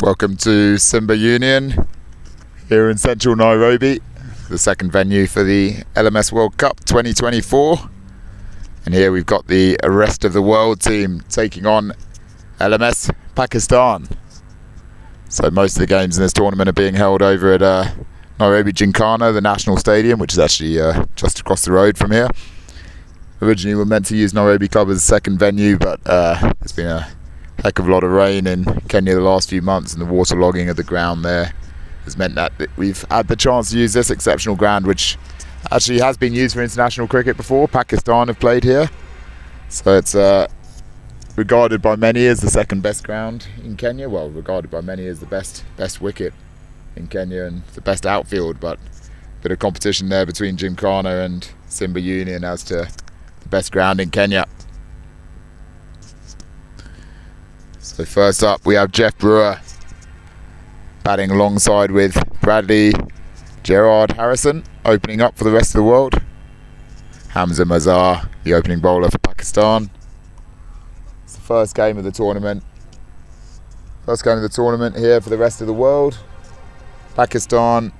Welcome to Simba Union here in central Nairobi, the second venue for the LMS World Cup 2024. And here we've got the rest of the world team taking on LMS Pakistan. So most of the games in this tournament are being held over at Nairobi Gymkhana, the national stadium, which is actually just across the road from here. Originally we were meant to use Nairobi Club as a second venue, but there's been a heck of a lot of rain in Kenya the last few months, and the waterlogging of the ground there has meant that we've had the chance to use this exceptional ground, which actually has been used for international cricket before. Pakistan have played here, so it's regarded by many as the second best ground in Kenya. Well, regarded by many as the best wicket in Kenya and the best outfield, but a bit of competition there between Gymkhana and Simba Union as to the best ground in Kenya. So first up we have Jeff Brewer batting alongside with Bradley Gerard Harrison, opening up for the rest of the world. Hamza Mazhar, the opening bowler for Pakistan. It's the first game of the tournament. First game of the tournament here for the rest of the world. Pakistan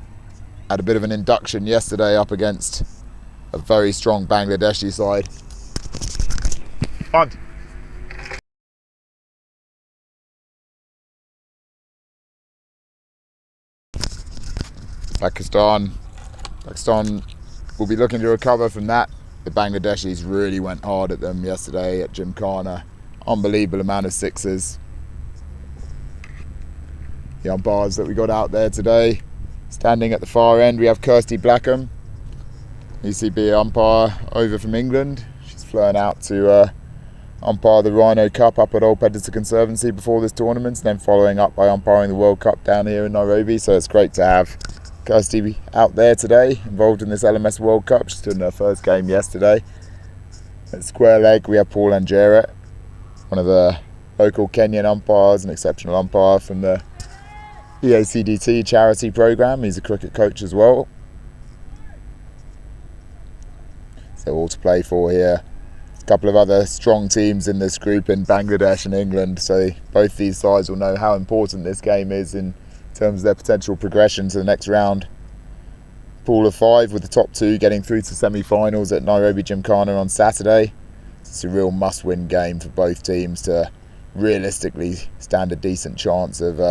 had a bit of an induction yesterday up against a very strong Bangladeshi side. Bunt. Pakistan will be looking to recover from that. The Bangladeshis really went hard at them yesterday at Gymkhana. Unbelievable amount of sixes. The umpires that we got out there today, standing at the far end, we have Kirsty Blackham, ECB umpire over from England. She's flown out to umpire the Rhino Cup up at Old Pedder Conservancy before this tournament, and then following up by umpiring the World Cup down here in Nairobi. So it's great to have Kirsty out there today, involved in this LMS World Cup. She stood in her first game yesterday. At square leg we have Paul Anjera, one of the local Kenyan umpires, an exceptional umpire from the EACDT charity program. He's a cricket coach as well. So all to play for here. A couple of other strong teams in this group in Bangladesh and England, so both these sides will know how important this game is in terms of their potential progression to the next round. Pool of 5 with the top 2 getting through to semi-finals at Nairobi Gymkhana on Saturday. It's a real must-win game for both teams to realistically stand a decent chance of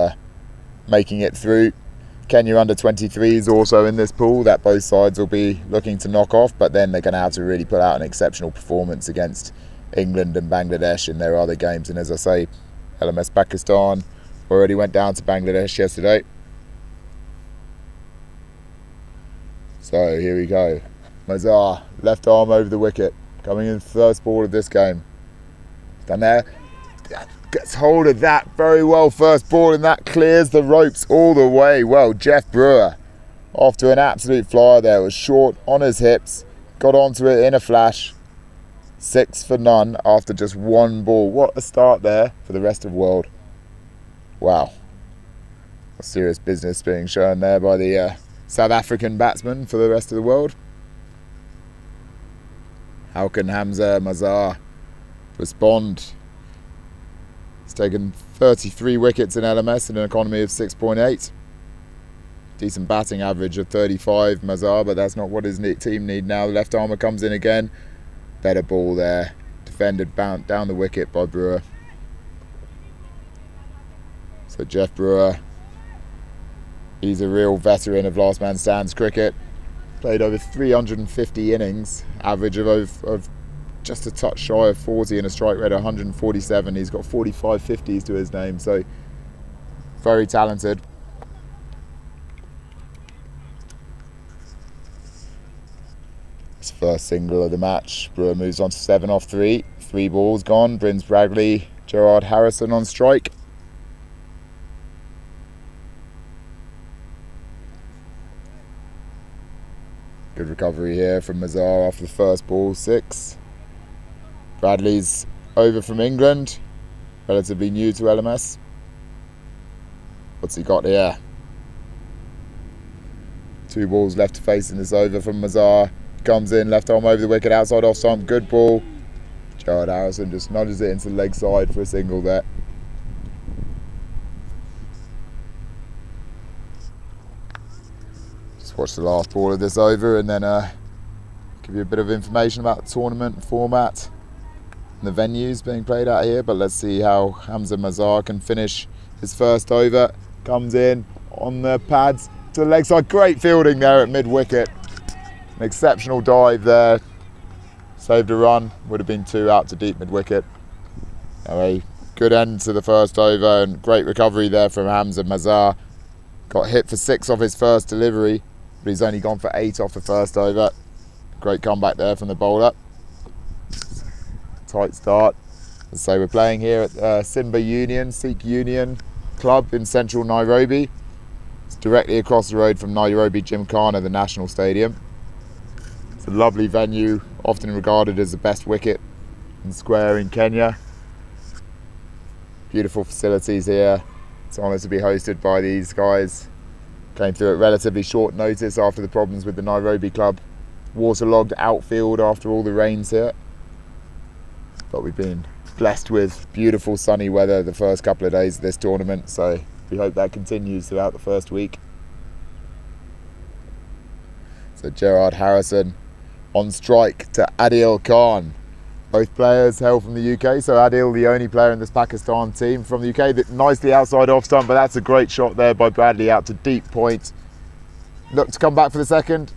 making it through. Kenya under 23s also in this pool that both sides will be looking to knock off, but then they're going to have to really put out an exceptional performance against England and Bangladesh in their other games. And as I say, LMS Pakistan already went down to Bangladesh yesterday. So here we go. Mazhar, left arm over the wicket, coming in first ball of this game. Down there, gets hold of that very well, first ball, and that clears the ropes all the way. Well, Jeff Brewer, after an absolute flyer there, was short on his hips, got onto it in a flash. 6 for none after just one ball. What a start there for the rest of the world. Wow, serious business being shown there by the South African batsman for the rest of the world. How can Hamza Mazhar respond? He's taken 33 wickets in LMS in an economy of 6.8. Decent batting average of 35, Mazhar, but that's not what his team need now. The left armer comes in again. Better ball there. Defended down the wicket by Brewer. So Jeff Brewer, he's a real veteran of last man stands cricket. Played over 350 innings, average of just a touch shy of 40 and a strike rate of 147. He's got 45 50s to his name, so very talented. His first single of the match. Brewer moves on to 7 off 3. 3 balls gone, brings Bradley Gerard Harrison on strike. Good recovery here from Mazhar after the first ball, 6. Bradley's over from England, relatively new to LMS. What's he got here? 2 balls left to face in this over from Mazhar. Comes in, left arm over the wicket, outside off stump, good ball. Gerard Harrison just nudges it into the leg side for a single there. watch the last ball of this over and then give you a bit of information about the tournament format and the venues being played out here. But let's see how Hamza Mazar can finish his first over. Comes in on the pads to the leg side. Great fielding there at mid-wicket. An exceptional dive there. Saved a run. Would have been 2 out to deep mid-wicket. A good end to the first over and great recovery there from Hamza Mazar. Got hit for 6 off his first delivery, but he's only gone for 8 off the first over. Great comeback there from the bowler. Tight start. So we're playing here at Sikh Union Club in central Nairobi. It's directly across the road from Nairobi Gymkhana, the national stadium. It's a lovely venue, often regarded as the best wicket and square in Kenya. Beautiful facilities here. It's honoured to be hosted by these guys. Came through at relatively short notice after the problems with the Nairobi club. Waterlogged outfield after all the rains here. But we've been blessed with beautiful sunny weather the first couple of days of this tournament, so we hope that continues throughout the first week. So Gerard Harrison on strike to Adil Khan. Both players hail from the UK, so Adil, the only player in this Pakistan team from the UK. Nicely outside off stump, but that's a great shot there by Bradley out to deep point. Look to come back for the second.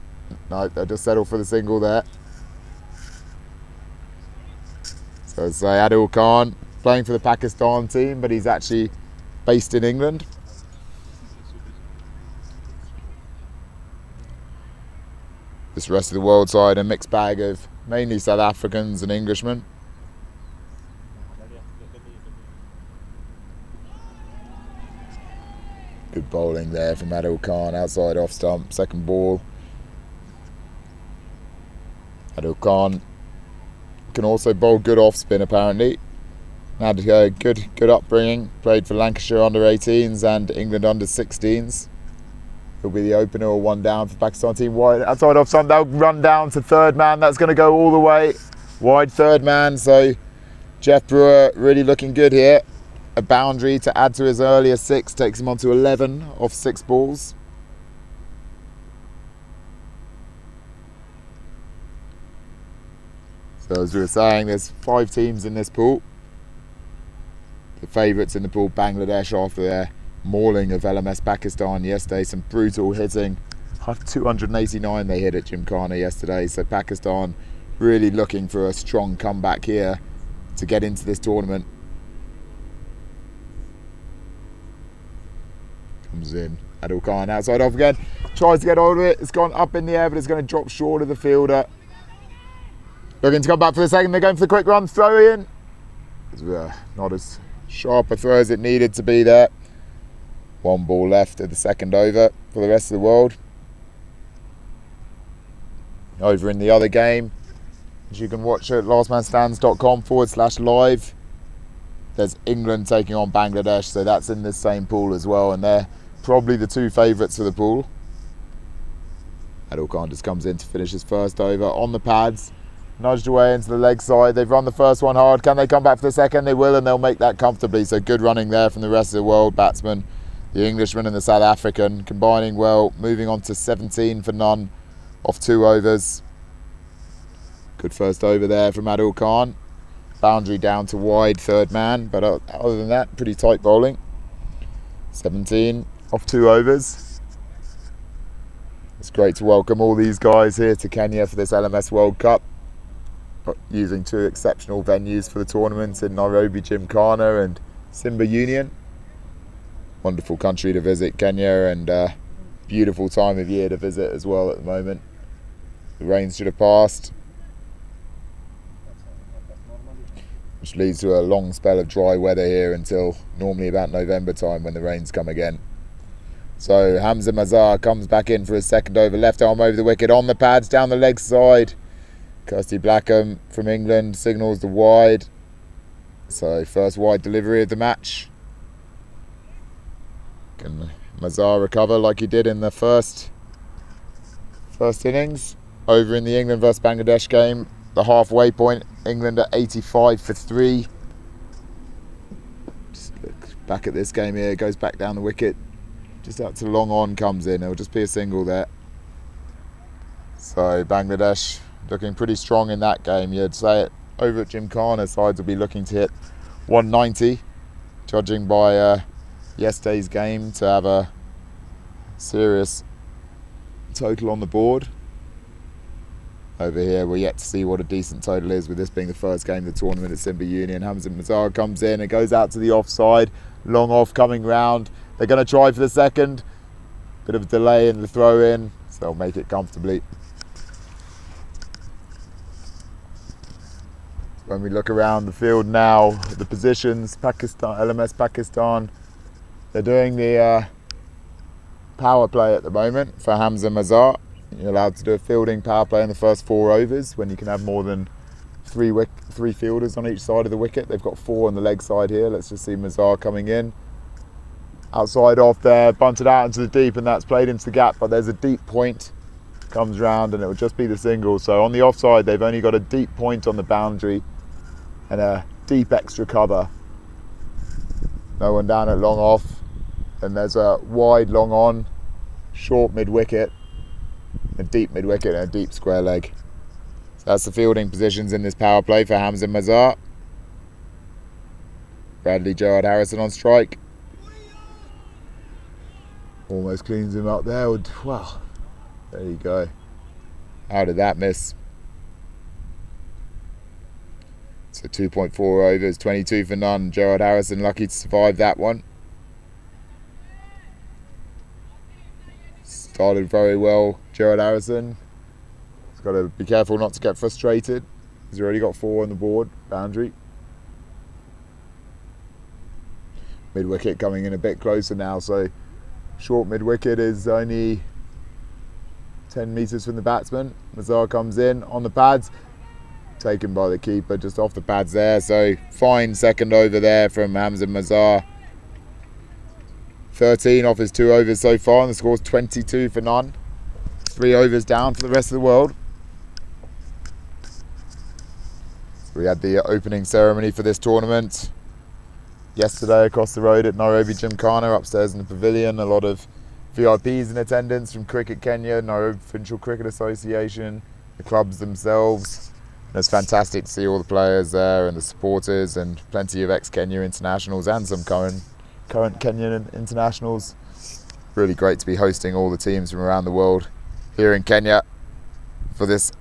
No, they'll just settle for the single there. So it's Adil Khan playing for the Pakistan team, but he's actually based in England. This rest of the world side, a mixed bag of mainly South Africans and Englishmen. Good bowling there from Adil Khan, outside off stump, second ball. Adil Khan can also bowl good off spin apparently. Had a good upbringing, played for Lancashire under-18s and England under-16s. He'll be the opener or one down for the Pakistan team. Wide outside off stump, they'll run down to third man. That's going to go all the way. Wide third man, so Jeff Brewer really looking good here. A boundary to add to his earlier 6, takes him on to 11 off 6 balls. So as we were saying, there's 5 teams in this pool. The favourites in the pool, Bangladesh, after their mauling of LMS Pakistan yesterday. Some brutal hitting. 289 they hit at Gymkhana yesterday. So Pakistan really looking for a strong comeback here to get into this tournament. Comes in. Adil Khan outside off again. Tries to get hold of it. It's gone up in the air, but it's going to drop short of the fielder. Looking to come back for the second. They're going for the quick run. Throw in. Not as sharp a throw as it needed to be there. 1 ball left at the second over for the rest of the world. Over in the other game, as you can watch at lastmanstands.com/live, there's England taking on Bangladesh, so that's in this same pool as well, and they're probably the 2 favourites for the pool. Adil Khan just comes in to finish his first over on the pads. Nudged away into the leg side. They've run the first one hard. Can they come back for the second? They will, and they'll make that comfortably. So good running there from the rest of the world batsmen. The Englishman and the South African combining well, moving on to 17 for none off 2 overs. Good first over there from Adil Khan. Boundary down to wide third man, but other than that, pretty tight bowling. 17 off 2 overs. It's great to welcome all these guys here to Kenya for this LMS World Cup. Using 2 exceptional venues for the tournament in Nairobi Gymkhana and Simba Union. Wonderful country to visit, Kenya, and beautiful time of year to visit as well at the moment. The rains should have passed, which leads to a long spell of dry weather here until normally about November time when the rains come again. So Hamza Mazar comes back in for his second over, left arm over the wicket, on the pads, down the leg side. Kirsty Blackham from England signals the wide. So first wide delivery of the match. Can Mazar recover like he did in the first innings? Over in the England versus Bangladesh game, the halfway point, England at 85 for 3. Just look back at this game here, goes back down the wicket. Just out to long on comes in, it'll just be a single there. So Bangladesh looking pretty strong in that game. You'd say it over at Gymkhana, sides will be looking to hit 190, judging by yesterday's game, to have a serious total on the board. Over here we're yet to see what a decent total is, with this being the first game of the tournament at Simba Union. Hamza Mazar comes in and goes out to the offside, long off coming round. They're going to try for the second, bit of a delay in the throw in, so they'll make it comfortably. When we look around the field now, the positions, Pakistan, LMS Pakistan, they're doing the power play at the moment for Hamza Mazar. You're allowed to do a fielding power play in the first 4 overs when you can have more than three fielders on each side of the wicket. They've got 4 on the leg side here. Let's just see Mazar coming in. Outside off there, bunted out into the deep, and that's played into the gap, but there's a deep point. Comes round and it will just be the single. So on the offside, they've only got a deep point on the boundary and a deep extra cover. No one down at long off. Then there's a wide long on, short mid wicket, a deep mid wicket and a deep square leg. So that's the fielding positions in this power play for Hamza Mazar. Bradley Gerard Harrison on strike. Almost cleans him up there. Well, there you go. How did that miss? So 2.4 overs, 22 for none. Gerard Harrison lucky to survive that one. Started very well, Gerard Harrison. He's got to be careful not to get frustrated. He's already got 4 on the board, boundary. Mid wicket coming in a bit closer now, so short mid wicket is only 10 metres from the batsman. Mazar comes in on the pads, taken by the keeper just off the pads there. So fine second over there from Hamza Mazar. 13 off his 2 overs so far, and the score's 22 for none. 3 overs down for the rest of the world. So we had the opening ceremony for this tournament yesterday across the road at Nairobi Gymkhana, upstairs in the pavilion. A lot of VIPs in attendance from Cricket Kenya, Nairobi Provincial Cricket Association, the clubs themselves. And it's fantastic to see all the players there and the supporters, and plenty of ex-Kenya internationals and some current Kenyan internationals. Really great to be hosting all the teams from around the world here in Kenya for this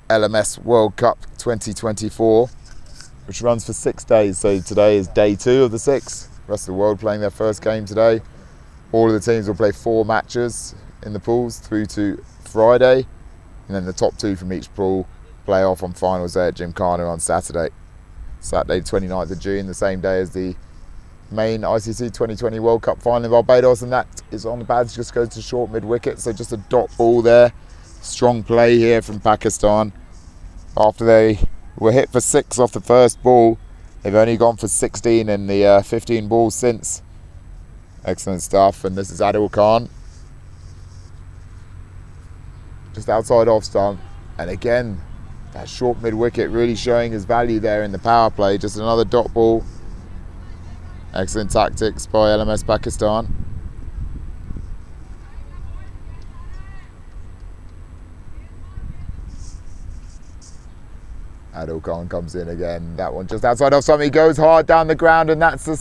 LMS World Cup 2024, which runs for 6 days. So today is day 2 of the 6. The rest of the world playing their first game today. All of the teams will play 4 matches in the pools through to Friday, and then the top 2 from each pool play off on finals day at Gymkhana on Saturday the 29th of June, the same day as the main ICC 2020 World Cup final in Barbados, and that is on the pads, just goes to short mid wicket, so just a dot ball there. Strong play here from Pakistan. After they were hit for 6 off the first ball, they've only gone for 16 in the 15 balls since. Excellent stuff. And this is Adil Khan, just outside off stump, and again that short mid wicket really showing his value there in the power play. Just another dot ball. Excellent tactics by LMS Pakistan. Adil Khan comes in again. That one just outside off stump. He goes hard down the ground, and that's a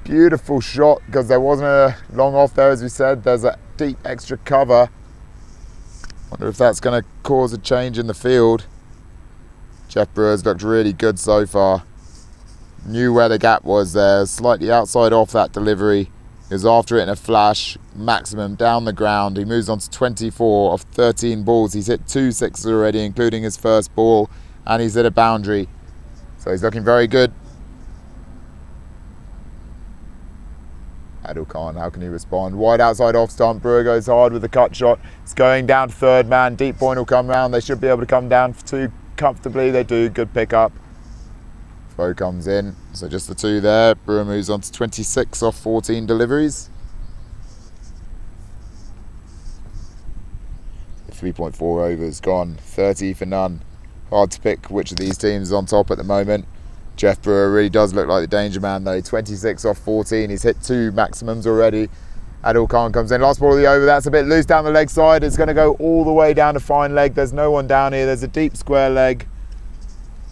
beautiful shot, because there wasn't a long off there, as we said. There's a deep extra cover. Wonder if that's going to cause a change in the field. Jeff Brewer's looked really good so far. Knew where the gap was there, slightly outside off that delivery. He was after it in a flash, maximum down the ground. He moves on to 24 of 13 balls. He's hit 2 sixes already, including his first ball, and he's hit a boundary. So he's looking very good. Adil Khan, how can he respond? Wide outside off stump. Brewer goes hard with the cut shot. It's going down to third man. Deep point will come round. They should be able to come down for 2 comfortably. They do. Good pick up. Throw comes in. So just the 2 there. Brewer moves on to 26 off 14 deliveries. 3.4 overs gone. 30 for none. Hard to pick which of these teams is on top at the moment. Jeff Brewer really does look like the danger man though. 26 off 14. He's hit 2 maximums already. Adil Khan comes in. Last ball of the over. That's a bit loose down the leg side. It's going to go all the way down to fine leg. There's no one down here. There's a deep square leg.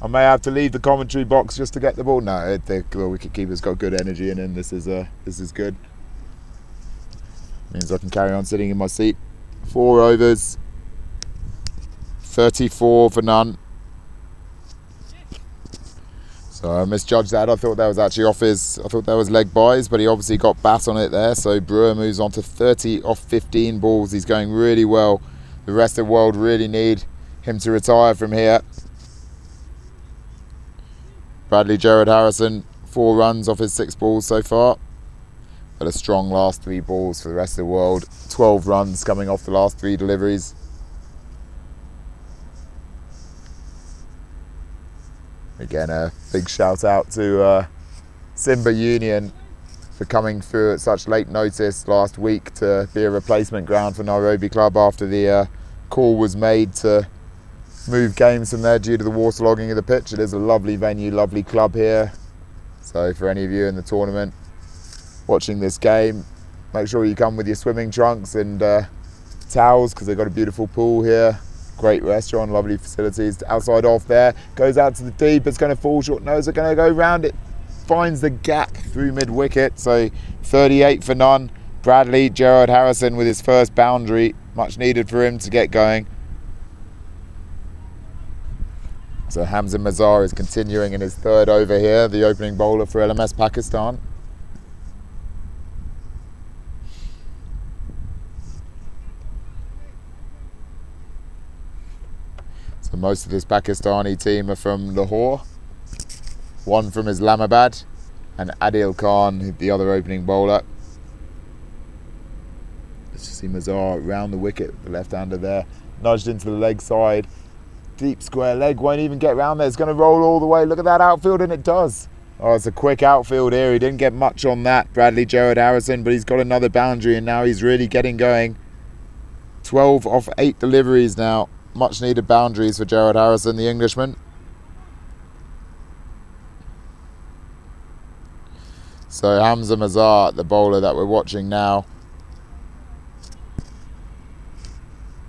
I may have to leave the commentary box just to get the ball. No, the wicketkeeper's got good energy in him. This is good. Means I can carry on sitting in my seat. 4 overs. 34 for none. So I misjudged that. I thought that was actually off his. I thought that was leg buys, but he obviously got bat on it there. So Brewer moves on to 30 off 15 balls. He's going really well. The rest of the world really need him to retire from here. Bradley Gerard Harrison, 4 runs off his 6 balls so far. But a strong last 3 balls for the rest of the world. 12 runs coming off the last 3 deliveries. Again, a big shout out to Simba Union for coming through at such late notice last week to be a replacement ground for Nairobi Club after the call was made to move games from there due to the waterlogging of the pitch. It is a lovely venue, lovely club here. So for any of you in the tournament watching this game, make sure you come with your swimming trunks and towels, because they've got a beautiful pool here. Great restaurant, lovely facilities. Outside off there, goes out to the deep. It's going to fall short. No, it's going to go round it. Finds the gap through mid-wicket. So 38 for none. Bradley Gerard Harrison with his first boundary. Much needed for him to get going. So Hamza Mazhar is continuing in his 3rd over here, the opening bowler for LMS Pakistan. So most of this Pakistani team are from Lahore. 1 from Islamabad, and Adil Khan, the other opening bowler. Let's just see Mazhar round the wicket, the left-hander there, nudged into the leg side. Deep square leg, won't even get round there. It's going to roll all the way. Look at that outfield, and it does. Oh, it's a quick outfield here. He didn't get much on that, Bradley Gerard Harrison, but he's got another boundary, and now he's really getting going. 12 off 8 deliveries now. Much needed boundaries for Gerard Harrison, the Englishman. So Hamza Mazhar, the bowler that we're watching now,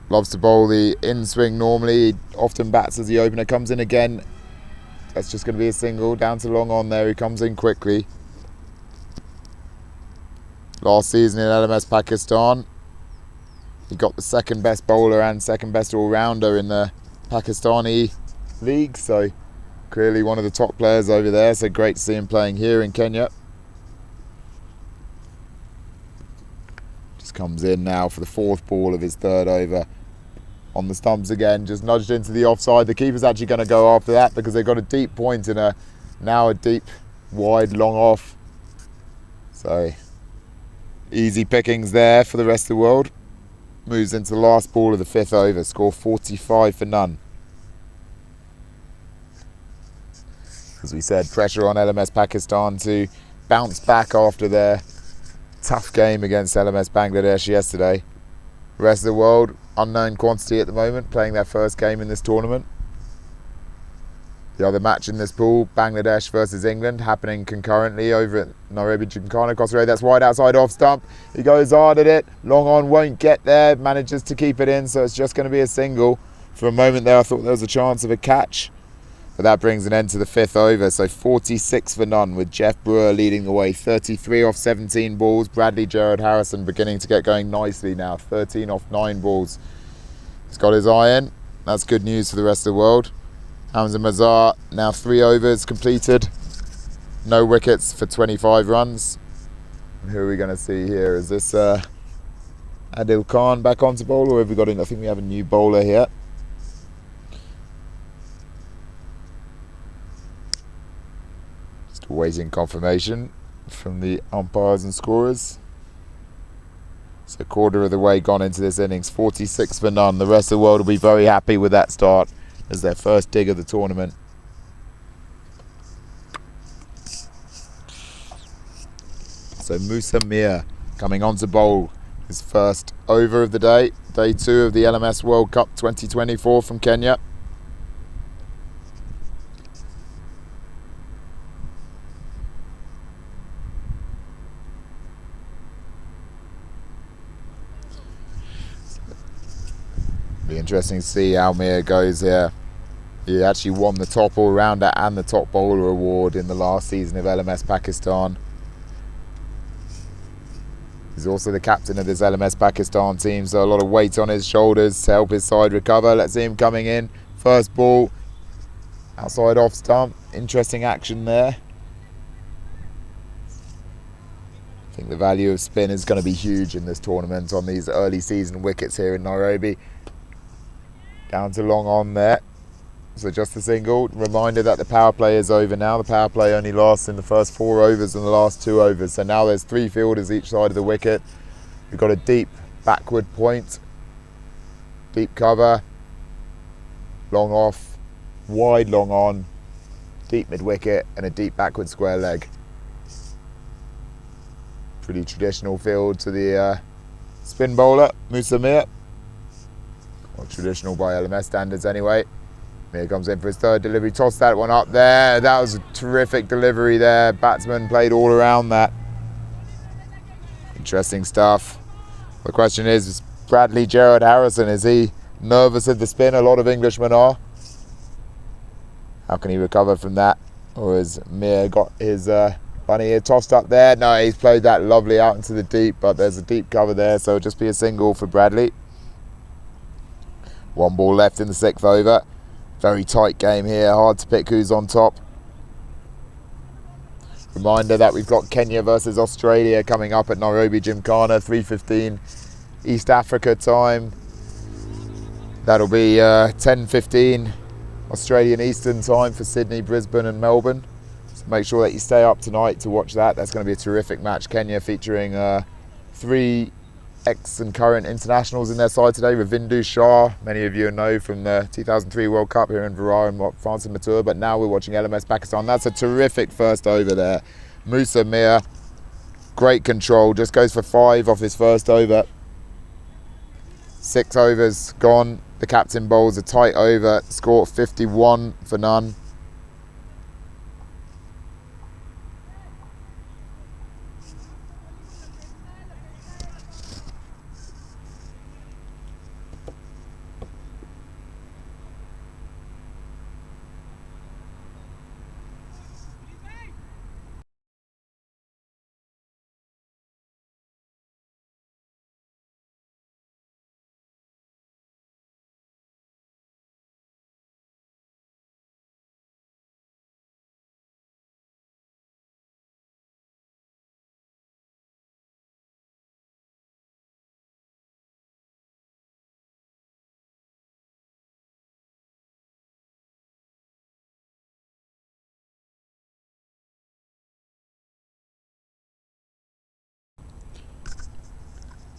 loves to bowl the in-swing normally. He often bats as the opener. Comes in again. That's just going to be a single. Down to long on there. He comes in quickly. Last season in LMS Pakistan, he got the 2nd best bowler and 2nd best all-rounder in the Pakistani league. So clearly one of the top players over there. So great to see him playing here in Kenya. Just comes in now for the 4th ball of his 3rd over. On the stumps again, just nudged into the offside. The keeper's actually going to go after that because they've got a deep point and now a deep, wide, long off. So easy pickings there for the rest of the world. Moves into the last ball of the 5th over. Score 45 for none. As we said, pressure on LMS Pakistan to bounce back after their tough game against LMS Bangladesh yesterday. The rest of the world, unknown quantity at the moment, playing their first game in this tournament. The other match in this pool, Bangladesh versus England, happening concurrently over at Nairobi Gymkhana Crossroad. That's wide outside off stump. He goes hard at it. Long on, won't get there. Manages to keep it in, so it's just going to be a single. For a moment there, I thought there was a chance of a catch. But that brings an end to the 5th over. So 46 for none with Jeff Brewer leading the way. 33 off 17 balls. Bradley Gerard Harrison beginning to get going nicely now. 13 off 9 balls. He's got his eye in. That's good news for the rest of the world. Hamza Mazhar, now 3 overs completed. No wickets for 25 runs. And who are we going to see here? Is this Adil Khan back onto bowl, or have we got in? I think we have a new bowler here. Just awaiting confirmation from the umpires and scorers. So 1/4 of the way gone into this innings. 46 for none. The rest of the world will be very happy with that start as their first dig of the tournament. So Musa Mir coming on to bowl his first over of the day. Day 2 of the LMS World Cup 2024 from Kenya. Be interesting to see how Mir goes here. He actually won the top all-rounder and the top bowler award in the last season of LMS Pakistan. He's also the captain of this LMS Pakistan team, so a lot of weight on his shoulders to help his side recover. Let's see him coming in. First ball, outside off stump. Interesting action there. I think the value of spin is going to be huge in this tournament on these early season wickets here in Nairobi. Down to long on there. So just a single. Reminder that the power play is over now. The power play only lasts in the first 4 overs and the last 2 overs. So now there's 3 fielders each side of the wicket. We've got a deep backward point, deep cover, long off, wide long on, deep mid wicket and a deep backward square leg. Pretty traditional field to the spin bowler, Musa Mir. Or traditional by LMS standards anyway. Here comes in for his third delivery, tossed that one up there. That was a terrific delivery there. Batsman played all around that. Interesting stuff. The question is Bradley Gerard Harrison, is he nervous of the spin? A lot of Englishmen are. How can he recover from that? Or has Mir got his bunny here tossed up there? No, he's played that lovely out into the deep, but there's a deep cover there, so it'll just be a single for Bradley. 1 ball left in the 6th over. Very tight game here, hard to pick who's on top. Reminder that we've got Kenya versus Australia coming up at Nairobi Gymkhana, 3:15 East Africa time. That'll be 10:15 Australian Eastern time for Sydney, Brisbane and Melbourne. So make sure that you stay up tonight to watch that. That's going to be a terrific match. Kenya featuring 3 ex and current internationals in their side today. Ravindu Shah, many of you know from the 2003 World Cup here in Virar and France and Mathur, but now we're watching LMS Pakistan. That's a terrific first over there. Musa Mir, great control, just goes for 5 off his first over. 6 overs gone. The captain bowls a tight over, score 51 for none.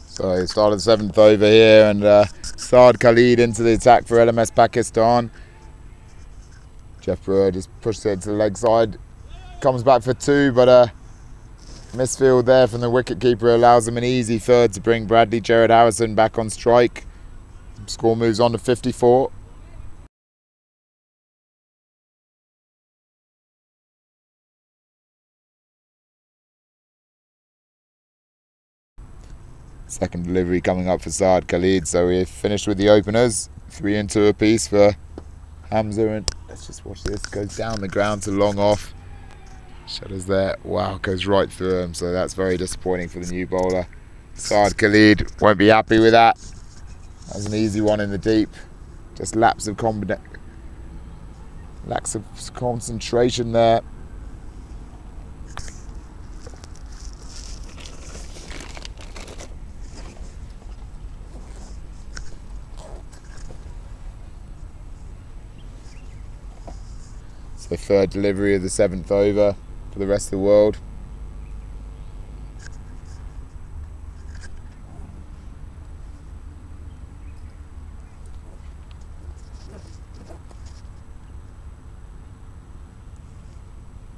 So start of the 7th over here, and Saad Khalid into the attack for LMS Pakistan. Jeff Brewer just pushed it to the leg side, comes back for 2, but misfield there from the wicketkeeper allows him an easy third to bring Bradley Gerard Harrison back on strike. Score moves on to 54. Second delivery coming up for Saad Khalid, so we're finished with the openers. 3 and 2 apiece for Hamza, and let's just watch this. Goes down the ground to long off. Shutters there. Wow, goes right through him, so that's very disappointing for the new bowler. Saad Khalid won't be happy with that. That was an easy one in the deep. Just lapse of concentration there. So 3rd delivery of the 7th over for the rest of the world.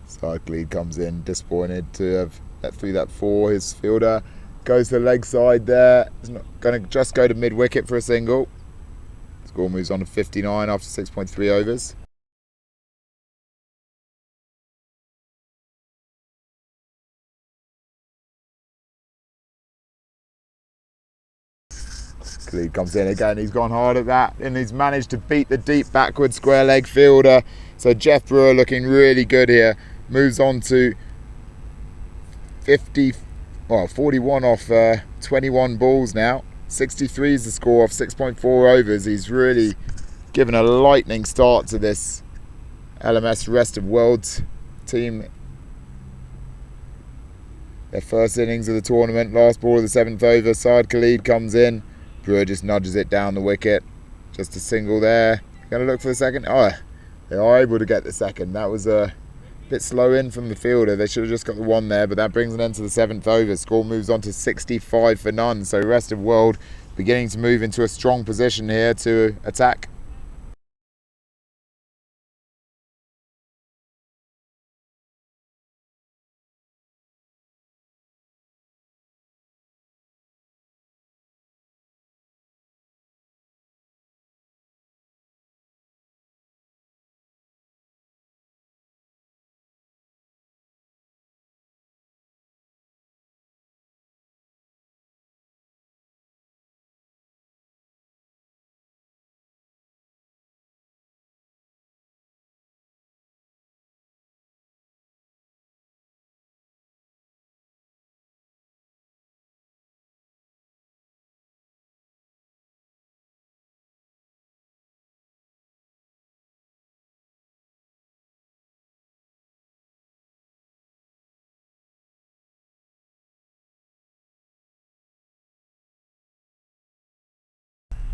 Saad Khalid comes in, disappointed to have let through that 4. His fielder goes to the leg side there. He's not going to just go to mid wicket for a single. Score moves on to 59 after 6.3 overs. Khalid comes in again, he's gone hard at that, and he's managed to beat the deep backward square leg fielder. So Jeff Brewer looking really good here. Moves on to 41 off 21 balls now. 63 is the score off 6.4 overs. He's really given a lightning start to this LMS Rest of World team. Their first innings of the tournament, last ball of the 7th over. Saad Khalid comes in. Brewer just nudges it down the wicket. Just a single there. Going to look for the second. Oh, they are able to get the second. That was a bit slow in from the fielder. They should have just got the one there, but that brings an end to the 7th over. Score moves on to 65 for none. So Rest of World beginning to move into a strong position here to attack.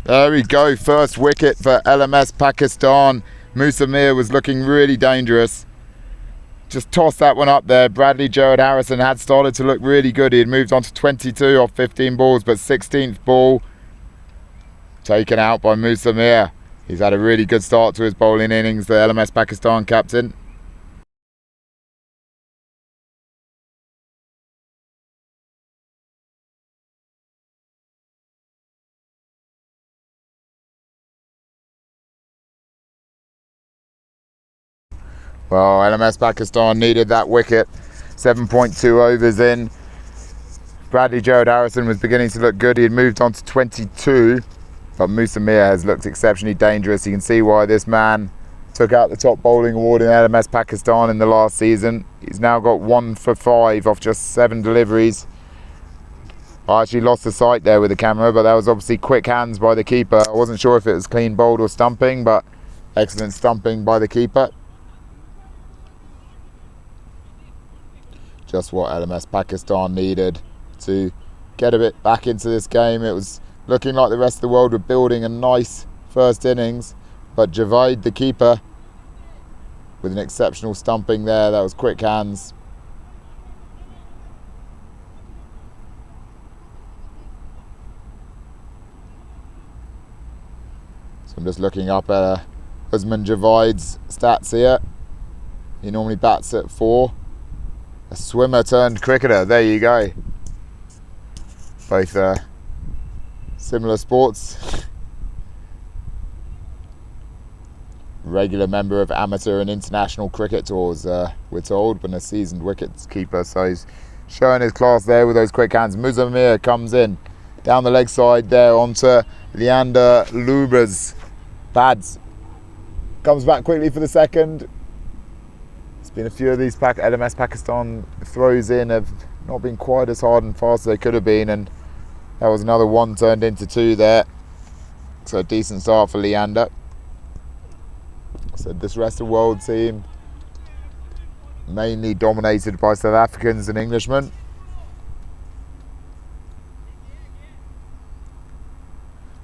There we go, first wicket for LMS Pakistan. Musa Mir was looking really dangerous. Just tossed that one up there. Bradley Gerard Harrison had started to look really good. He had moved on to 22 off 15 balls, but 16th ball taken out by Musa Mir. He's had a really good start to his bowling innings, the LMS Pakistan captain. Well, LMS Pakistan needed that wicket. 7.2 overs in. Bradley Gerard Harrison was beginning to look good. He had moved on to 22, but Musa Mir has looked exceptionally dangerous. You can see why this man took out the top bowling award in LMS Pakistan in the last season. He's now got 1 for 5 off just 7 deliveries. I actually lost the sight there with the camera, but that was obviously quick hands by the keeper. I wasn't sure if it was clean bowled or stumping, but excellent stumping by the keeper. Just what LMS Pakistan needed to get a bit back into this game. It was looking like the rest of the world were building a nice first innings, but Javed, the keeper, with an exceptional stumping there. That was quick hands. So I'm just looking up at Usman Javed's stats here. He normally bats at 4. A swimmer turned cricketer, there you go. Both similar sports. Regular member of amateur and international cricket tours, we're told, but a seasoned wicket-keeper. So he's showing his class there with those quick hands. Musa Mir comes in down the leg side there onto Leander Lubra's pads. Comes back quickly for the second. Been a few of these LMS Pakistan throws in have not been quite as hard and fast as they could have been, and that was another 1 turned into 2 there. So a decent start for Leander. So this Rest of World team mainly dominated by South Africans and Englishmen.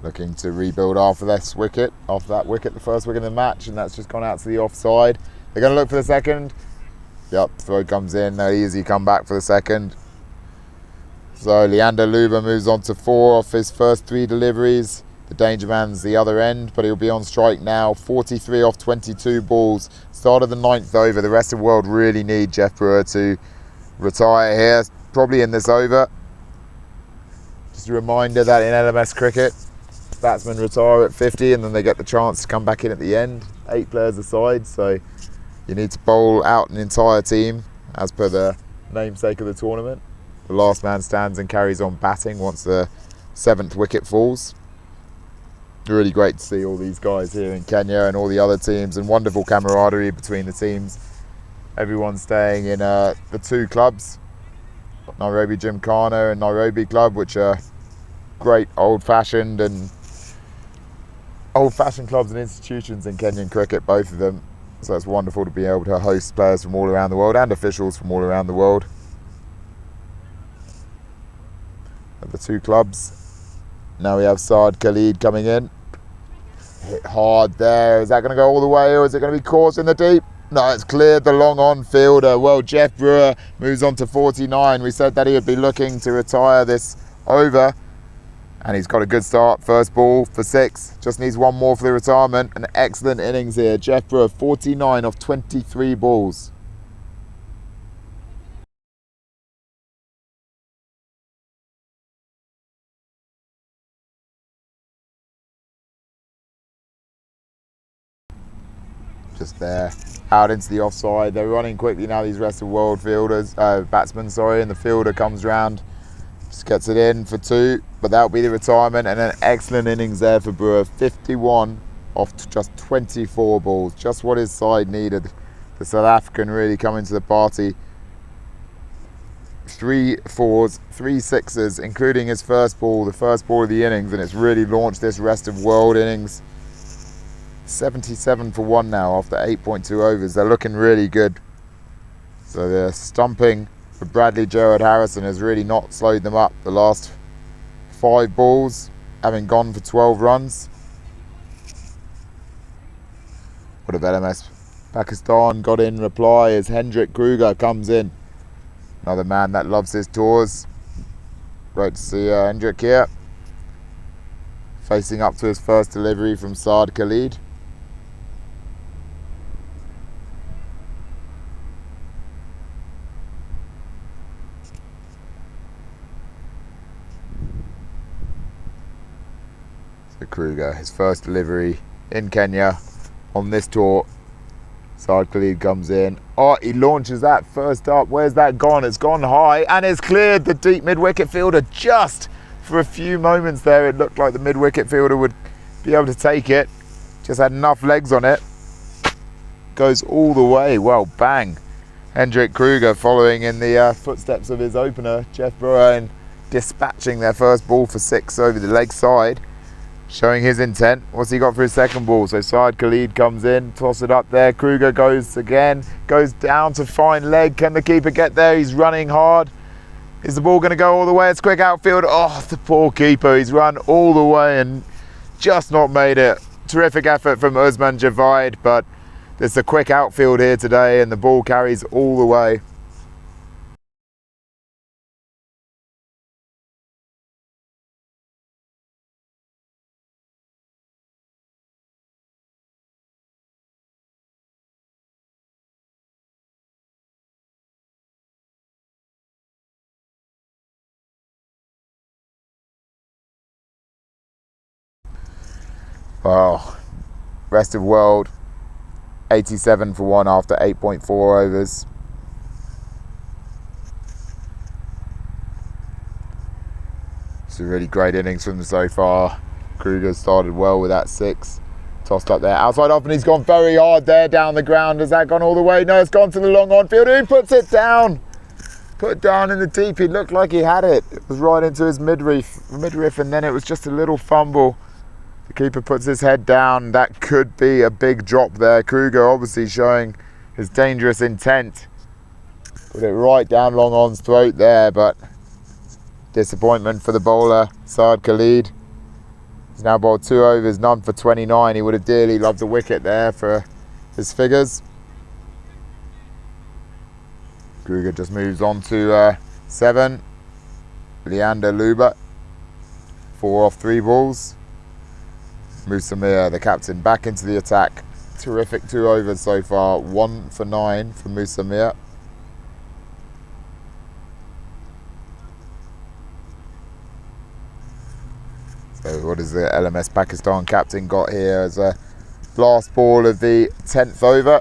Looking to rebuild after that wicket, the first wicket of the match, and that's just gone out to the offside. They're going to look for the second. Yep, throw comes in. No easy comeback for the second. So Leander Luba moves on to 4 off his first 3 deliveries. The danger man's the other end, but he'll be on strike now. 43 off 22 balls. Start of the 9th over. The rest of the world really need Jeff Brewer to retire here, probably in this over. Just a reminder that in LMS cricket, batsmen retire at 50 and then they get the chance to come back in at the end. 8 players aside, so you need to bowl out an entire team as per the namesake of the tournament. The last man stands and carries on batting once the 7th wicket falls. really great to see all these guys here in Kenya and all the other teams, and wonderful camaraderie between the teams. Everyone's staying in the two clubs, Nairobi Gymkhana and Nairobi Club, which are great old-fashioned clubs and institutions in Kenyan cricket, both of them. So it's wonderful to be able to host players from all around the world and officials from all around the world at the two clubs. Now we have Saad Khalid coming in. Hit hard there. Is that going to go all the way, or is it going to be caught in the deep? No, it's cleared the long on fielder. Well, Jeff Brewer moves on to 49. We said that he would be looking to retire this over, and he's got a good start. First ball for 6. Just needs one more for the retirement. An excellent innings here. Jeff Brewer, 49 off 23 balls. Just there, out into the offside. They're running quickly now, these rest of world fielders, batsmen, sorry, and the fielder comes round, just gets it in for 2, but that'll be the retirement. And an excellent innings there for Brewer, 51 off just 24 balls, just what his side needed. The South African really coming to the party. 3 4s, 3 6s, including his first ball, the first ball of the innings, and it's really launched this rest of world innings. 77 for 1 now after 8.2 overs. They're looking really good. So the stumping for Bradley Gerard Harrison has really not slowed them up. The last 5 balls having gone for 12 runs. What have LMS Pakistan got in reply as Hendrik Kruger comes in. Another man that loves his tours. Great to see Hendrik here. Facing up to his first delivery from Saad Khalid. Kruger, his first delivery in Kenya on this tour. Saad Khalid comes in. Oh, he launches that first up. Where's that gone? It's gone high and it's cleared the deep mid-wicket fielder. Just for a few moments there, it looked like the mid-wicket fielder would be able to take it. Just had enough legs on it. Goes all the way. Well, bang. Hendrik Kruger following in the footsteps of his opener, Jeff Brewer, and dispatching their first ball for 6 over the leg side. Showing his intent. What's he got for his second ball? So Saad Khalid comes in, toss it up there. Kruger goes again, goes down to find leg. Can the keeper get there? He's running hard. Is the ball going to go all the way? It's quick outfield. Oh, the poor keeper. He's run all the way and just not made it. Terrific effort from Usman Javed, but there's a quick outfield here today and the ball carries all the way. Wow, rest of world, 87 for 1 after 8.4 overs. It's a really great innings from them so far. Kruger started well with that 6. Tossed up there, outside off, and he's gone very hard there down the ground. Has that gone all the way? No, it's gone to the long on field. He puts it down. Put it down in the deep. He looked like he had it. It was right into his midriff, and then it was just a little fumble. The keeper puts his head down. That could be a big drop there. Kruger obviously showing his dangerous intent. Put it right down long on's throat there, but disappointment for the bowler, Saad Khalid. He's now bowled 2 overs, none for 29. He would have dearly loved the wicket there for his figures. Kruger just moves on to 7. Leander Luba, 4 off 3 balls. Musamir, the captain, back into the attack. Terrific 2 overs so far. 1 for 9 for Musamir. So what has the LMS Pakistan captain got here as a last ball of the 10th over?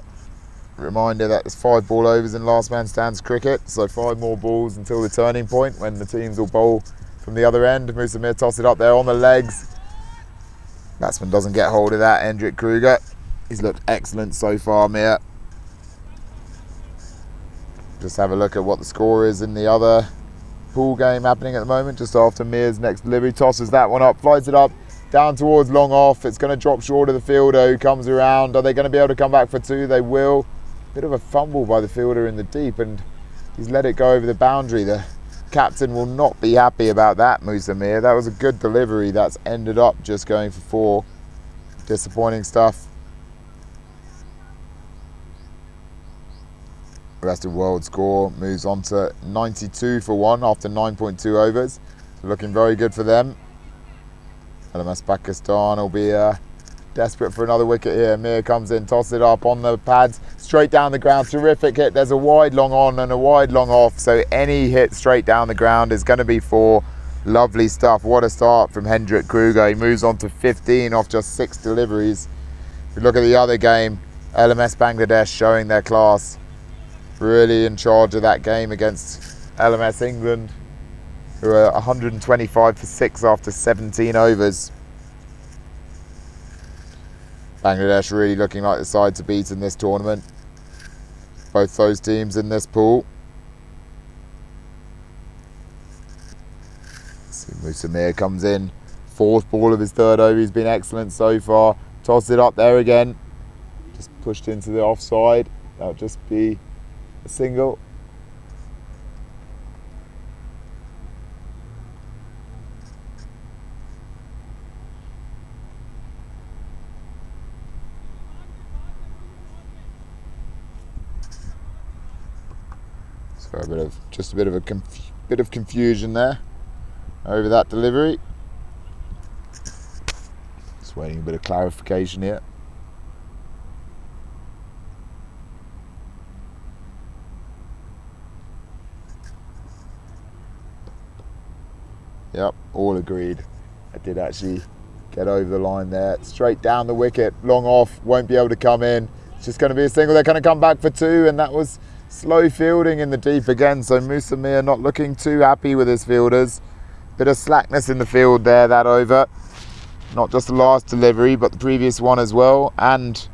Reminder that there's 5 ball overs in last man stands cricket, so 5 more balls until the turning point when the teams will bowl from the other end. Musamir toss it up there on the legs. Batsman doesn't get hold of that, Hendrik Kruger. He's looked excellent so far, Mir. Just have a look at what the score is in the other pool game happening at the moment, just after Mir's next delivery. Tosses that one up, flies it up, down towards long off. It's going to drop short of the fielder who comes around. Are they going to be able to come back for two? They will. Bit of a fumble by the fielder in the deep, and he's let it go over the boundary. The captain will not be happy about that, Musa Mir. That was a good delivery. That's ended up just going for four. Disappointing stuff. The rest of world score moves on to 92 for 1 after 9.2 overs. So looking very good for them. LMS Pakistan will be desperate for another wicket here. Mir comes in, tosses it up on the pads, straight down the ground. Terrific hit. There's a wide long on and a wide long off. So any hit straight down the ground is going to be four. Lovely stuff. What a start from Hendrik Kruger. He moves on to 15 off just 6 deliveries. If we look at the other game, LMS Bangladesh showing their class. Really in charge of that game against LMS England, who are 125 for 6 after 17 overs. Bangladesh really looking like the side to beat in this tournament. Both those teams in this pool. See, Musa Mir comes in. 4th ball of his 3rd over. He's been excellent so far. Toss it up there again. Just pushed into the offside. That'll just be a single. So a bit of confusion there over that delivery. Just waiting a bit of clarification here. Yep, all agreed. I did actually get over the line there. Straight down the wicket, long off, won't be able to come in. It's just going to be a single. They're going to come back for 2, and that was slow fielding in the deep again. So Musa Mir not looking too happy with his fielders. Bit of slackness in the field there, that over. Not just the last delivery, but the previous one as well. And,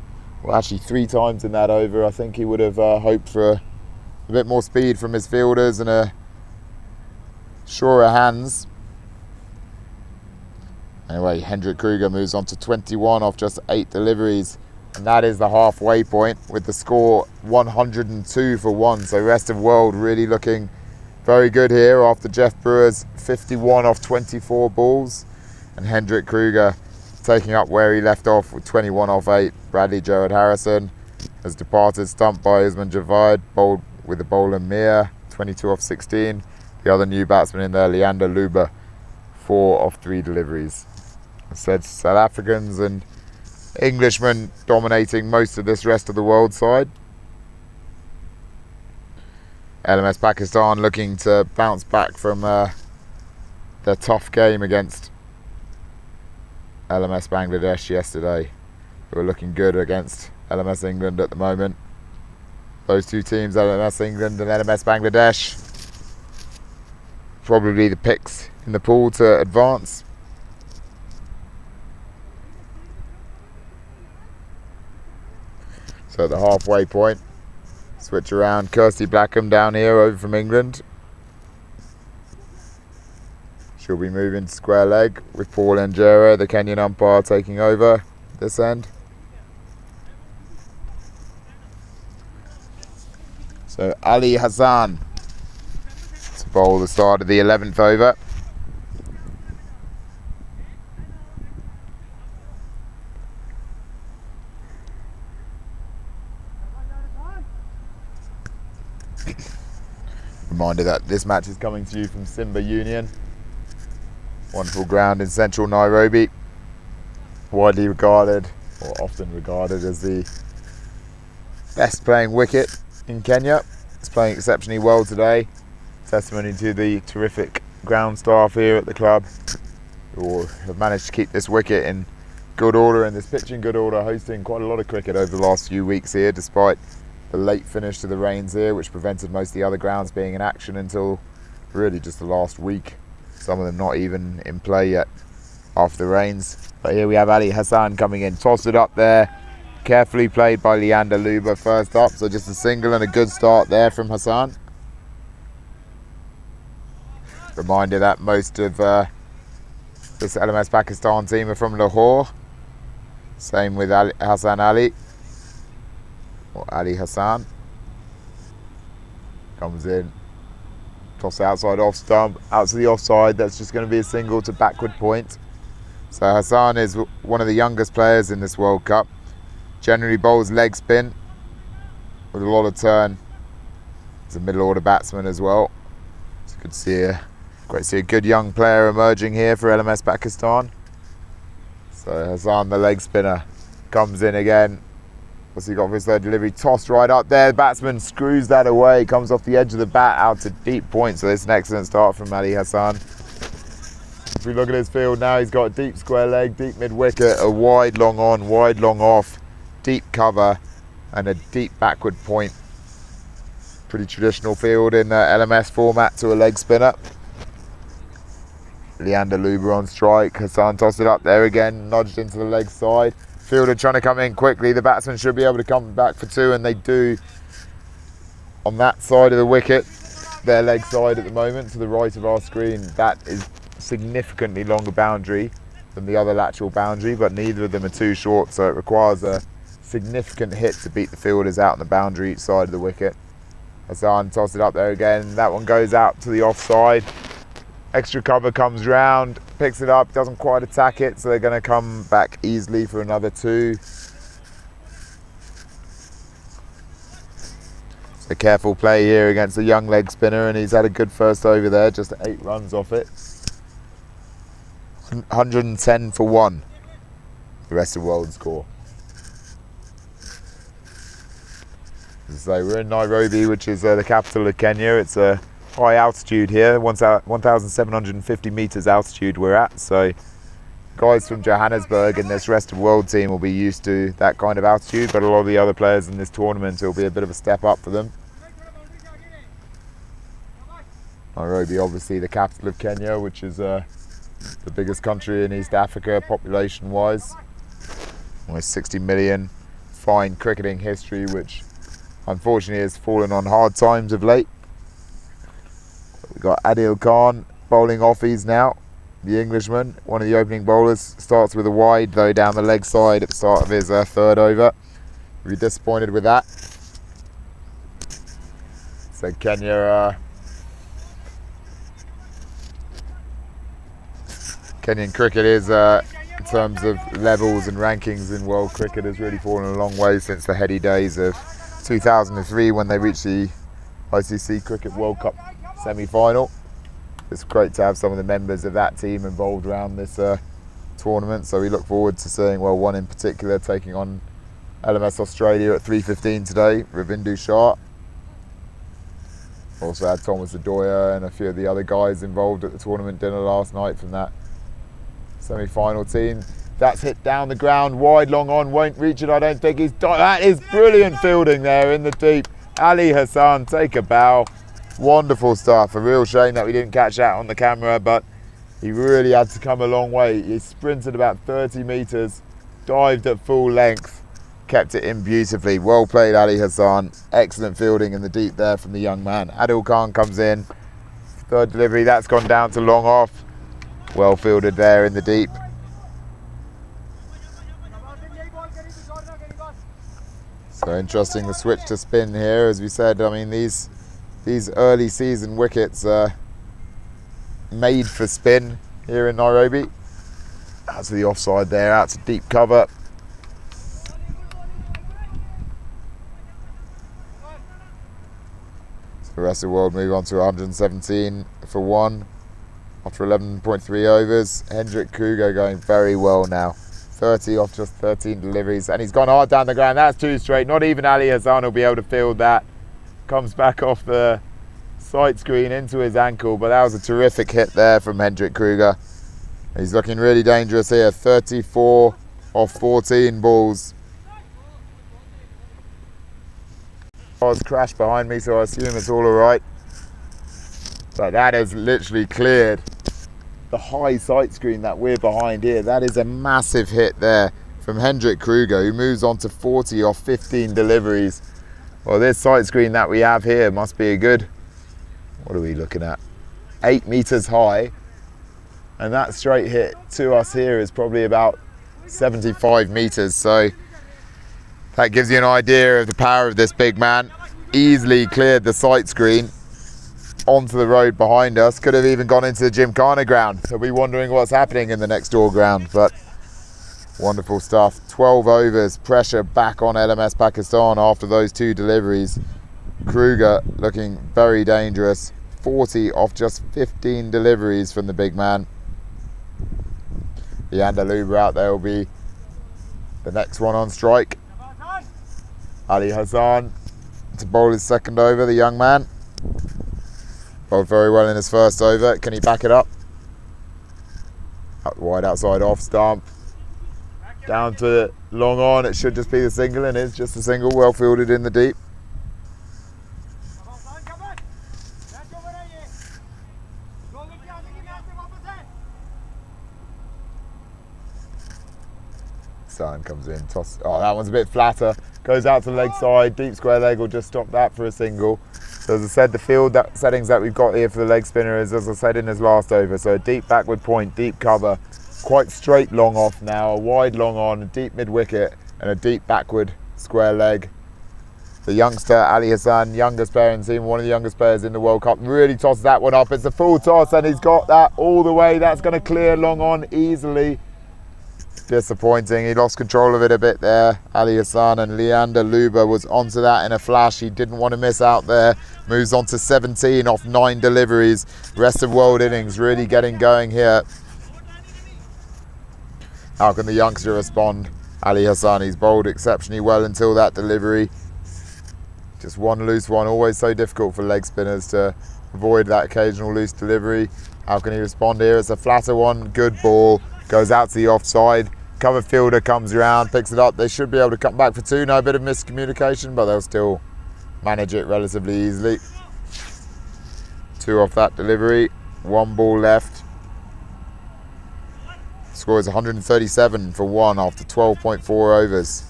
well, actually 3 times in that over. I think he would have hoped for a bit more speed from his fielders and a surer hands. Anyway, Hendrik Kruger moves on to 21 off just 8 deliveries. And that is the halfway point with the score 102 for 1. So rest of world really looking very good here after Jeff Brewer's 51 off 24 balls. And Hendrik Kruger taking up where he left off with 21 off 8. Bradley Gerard Harrison has departed, stumped by Usman Javed, bowled with the bowler Mir, 22 off 16. The other new batsman in there, Leander Luba, 4 off 3 deliveries. I said South Africans and Englishmen dominating most of this rest of the world side. LMS Pakistan looking to bounce back from their tough game against LMS Bangladesh yesterday, who are looking good against LMS England at the moment. Those two teams, LMS England and LMS Bangladesh, probably the picks in the pool to advance. So at the halfway point, switch around, Kirsty Blackham down here over from England. She'll be moving to square leg with Paul Njera, the Kenyan umpire, taking over this end. So Ali Hassan to bowl the start of the 11th over. Reminder that this match is coming to you from Simba Union. Wonderful ground in central Nairobi. Widely regarded, or often regarded, as the best playing wicket in Kenya. It's playing exceptionally well today. Testimony to the terrific ground staff here at the club, who have managed to keep this wicket in good order and this pitch in good order, hosting quite a lot of cricket over the last few weeks here, despite the late finish to the rains here, which prevented most of the other grounds being in action until really just the last week. Some of them not even in play yet. off the reins. But here we have Ali Hassan coming in. Tossed it up there. Carefully played by Leander Luber first up. So just a single and a good start there from Hassan. Reminder that most of this LMS Pakistan team are from Lahore. Same with Hassan Ali. Or Ali Hassan. Comes in. Toss outside off stump. Out to the offside. That's just going to be a single to backward point. So Hassan is one of the youngest players in this World Cup. Generally bowls leg spin with a lot of turn. He's a middle order batsman as well. So you could see great to see a good young player emerging here for LMS Pakistan. So Hassan, the leg spinner, comes in again. What's he got for his third delivery? Tossed right up there. The batsman screws that away. Comes off the edge of the bat out to deep point. So it's an excellent start from Ali Hassan. If we look at his field now, he's got a deep square leg, deep mid wicket, a wide long on, wide long off, deep cover, and a deep backward point. Pretty traditional field in LMS format to a leg spinner. Leander Luber on strike. Hassan tossed it up there again, nudged into the leg side. Fielder trying to come in quickly. The batsman should be able to come back for two, and they do on that side of the wicket, their leg side at the moment, to the right of our screen. That is significantly longer boundary than the other lateral boundary, but neither of them are too short, so it requires a significant hit to beat the fielders out on the boundary each side of the wicket. Hassan tossed it up there again. That one goes out to the offside. Extra cover comes round, picks it up, doesn't quite attack it, so they're going to come back easily for another two. So careful play here against a young leg spinner, and he's had a good first over there, just 8 runs off it. 110 for 1, the rest of the world score. As I say, we're in Nairobi, which is the capital of Kenya. It's a high altitude here, 1,750 meters altitude we're at. So guys from Johannesburg and this rest of world team will be used to that kind of altitude, but a lot of the other players in this tournament, will be a bit of a step up for them. Nairobi, obviously the capital of Kenya, which is the biggest country in East Africa population wise. Almost 60 million, fine cricketing history, which unfortunately has fallen on hard times of late. We've got Adil Khan bowling offies now, the Englishman, one of the opening bowlers. Starts with a wide though down the leg side at the start of his third over. We'll be disappointed with that. So Kenyan cricket is, in terms of levels and rankings in world cricket, has really fallen a long way since the heady days of 2003 when they reached the ICC Cricket World Cup semi-final. It's great to have some of the members of that team involved around this tournament, so we look forward to seeing, well, one in particular taking on LMS Australia at 3:15 today, Ravindu Shah. Also had Thomas Adoya and a few of the other guys involved at the tournament dinner last night from that semi-final team. That's hit down the ground, wide long on, won't reach it, I don't think. That is brilliant fielding there in the deep. Ali Hassan, take a bow. Wonderful stuff. A real shame that we didn't catch that on the camera, but he really had to come a long way. He sprinted about 30 metres, dived at full length, kept it in beautifully. Well played, Ali Hassan. Excellent fielding in the deep there from the young man. Adil Khan comes in. Third delivery, that's gone down to long off. Well fielded there in the deep. So interesting, the switch to spin here, as we said. I mean, these early season wickets are made for spin here in Nairobi. Out to the offside there, out to deep cover. So the rest of the world move on to 117 for 1 after 11.3 overs. Hendrik Kruger going very well now. 30 off just 13 deliveries, and he's gone hard down the ground. That's too straight. Not even Ali Hassan will be able to field that. Comes back off the sight screen into his ankle, but that was a terrific hit there from Hendrik Kruger. He's looking really dangerous here. 34 off 14 balls. Car's crashed behind me, so I assume it's all alright. But that has literally cleared the high sight screen that we're behind here. That is a massive hit there from Hendrik Kruger, who moves on to 40 off 15 deliveries. Well, this sight screen that we have here must be a good, what are we looking at, 8 meters high, and that straight hit to us here is probably about 75 meters. So that gives you an idea of the power of this big man. Easily cleared the sight screen onto the road behind us. Could have even gone into the Gymkhana ground. They'll be wondering what's happening in the next door ground, but wonderful stuff. 12 overs, pressure back on LMS Pakistan after those 2 deliveries. Kruger looking very dangerous. 40 off just 15 deliveries from the big man. The Andaluba out there will be the next one on strike. Ali Hassan to bowl his second over, the young man. Bowled very well in his first over. Can he back it up? Wide outside off stump. Down to long on. It should just be the single, and it's just a single. Well fielded in the deep. Sun comes in, toss. Oh, that one's a bit flatter. Goes out to the leg side. Deep square leg will just stop that for a single. So as I said, the field settings that we've got here for the leg spinner is, as I said in his last over, so a deep backward point, deep cover, quite straight long off now, a wide long on, a deep mid wicket, and a deep backward square leg. The youngster Ali Hassan, youngest player in the team, one of the youngest players in the World Cup, really tosses that one up. It's a full toss, and he's got that all the way. That's going to clear long on easily. Disappointing. He lost control of it a bit there, Ali Hassan, and Leander Luba was onto that in a flash. He didn't want to miss out there. Moves on to 17 off 9 deliveries. Rest of world innings really getting going here. How can the youngster respond? Ali Hassan, he's bowled exceptionally well until that delivery. Just one loose one, always so difficult for leg spinners to avoid that occasional loose delivery. How can he respond here? It's a flatter one, good ball, goes out to the offside. Cover fielder comes around, picks it up. They should be able to come back for 2. No, a bit of miscommunication, but they'll still manage it relatively easily. 2 off that delivery, 1 ball left. Score is 137 for 1 after 12.4 overs.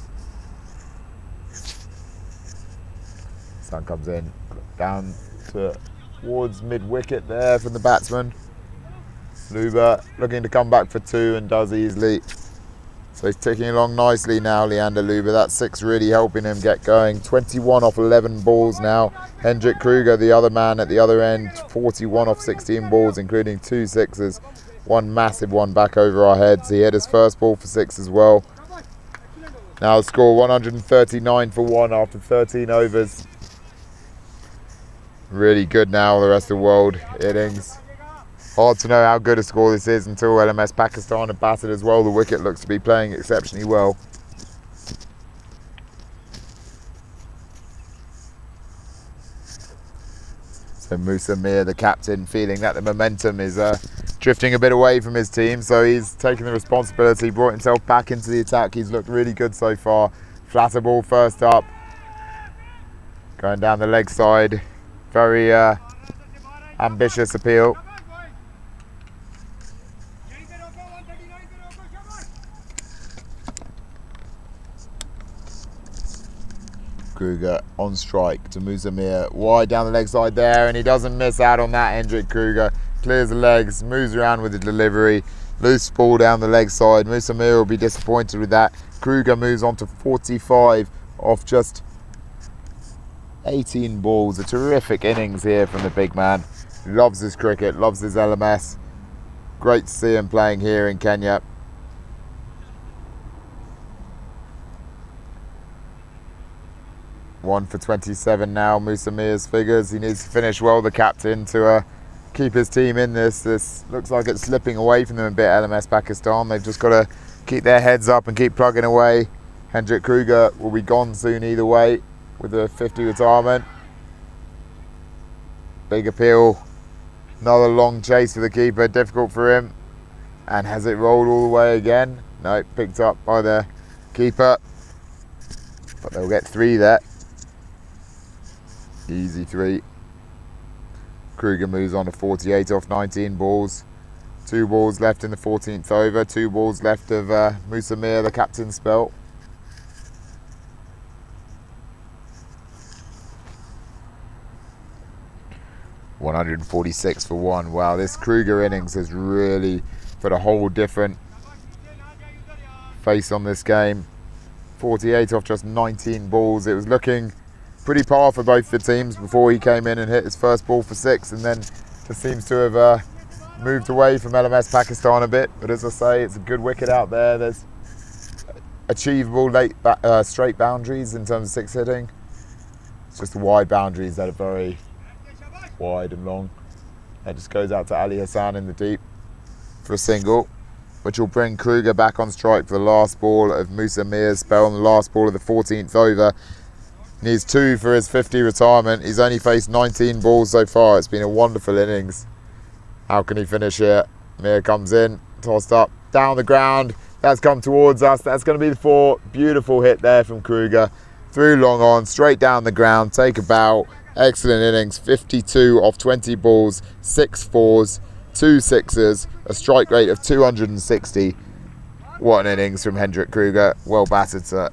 Sun comes in, down towards mid-wicket there from the batsman. Luba looking to come back for 2 and does easily. So he's ticking along nicely now, Leander Luba. That 6 really helping him get going. 21 off 11 balls now. Hendrik Kruger, the other man at the other end, 41 off 16 balls, including 2 sixes. 1 massive one back over our heads. He hit his first ball for 6 as well. Now the score 139 for 1 after 13 overs. Really good now, the rest of the world innings. Hard to know how good a score this is until LMS Pakistan have batted as well. The wicket looks to be playing exceptionally well. So Musa Mir, the captain, feeling that the momentum is drifting a bit away from his team. So he's taken the responsibility, brought himself back into the attack. He's looked really good so far. Flatter ball first up. Going down the leg side. Very ambitious appeal. Kruger on strike to Musamir, wide down the leg side there, and he doesn't miss out on that. Hendrik Kruger clears the legs, moves around with the delivery, loose ball down the leg side. Musamir will be disappointed with that. Kruger moves on to 45 off just 18 balls. A terrific innings here from the big man. Loves his cricket, loves his LMS. Great to see him playing here in Kenya. One for 27 now, Musamir's figures. He needs to finish well, the captain, to keep his team in this. This looks like it's slipping away from them a bit, LMS Pakistan. They've just got to keep their heads up and keep plugging away. Hendrik Kruger will be gone soon either way with a 50 retirement. Big appeal. Another long chase for the keeper, difficult for him. And has it rolled all the way again? No, picked up by the keeper. But they'll get 3 there. Easy 3. Kruger moves on to 48 off 19 balls. 2 balls left in the 14th over, 2 balls left of Musamir, the captain's spell. $146 for 1. Wow, this Kruger innings has really put a whole different face on this game. 48 off just 19 balls. It was looking pretty par for both the teams before he came in and hit his first ball for 6, and then just seems to have moved away from LMS Pakistan a bit. But as I say, it's a good wicket out there. There's achievable straight boundaries in terms of 6 hitting. It's just the wide boundaries that are very wide and long. That just goes out to Ali Hassan in the deep for a single, which will bring Kruger back on strike for the last ball of Musa Mir's spell and the last ball of the 14th over. Needs 2 for his 50 retirement. He's only faced 19 balls so far. It's been a wonderful innings. How can he finish here? Mir comes in, tossed up, down the ground. That's come towards us. That's going to be the 4. Beautiful hit there from Kruger. Through long on, straight down the ground, take a bow. Excellent innings, 52 off 20 balls, 6 4s, 2 6s, a strike rate of 260. What an innings from Hendrik Kruger. Well battered, sir.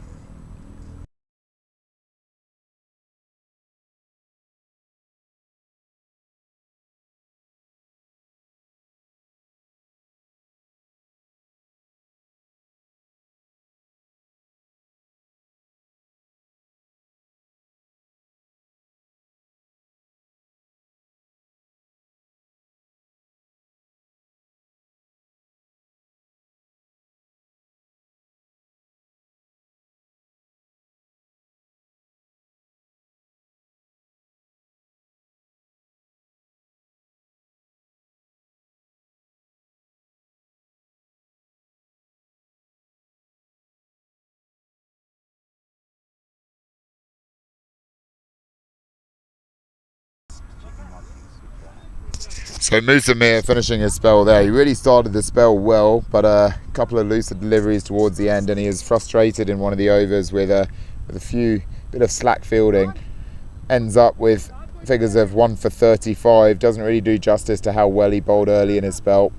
So Musamir finishing his spell there. He really started the spell well, but a couple of lucid deliveries towards the end, and he is frustrated in one of the overs with a bit of slack fielding. Ends up with figures of 1 for 35. Doesn't really do justice to how well he bowled early in his spell.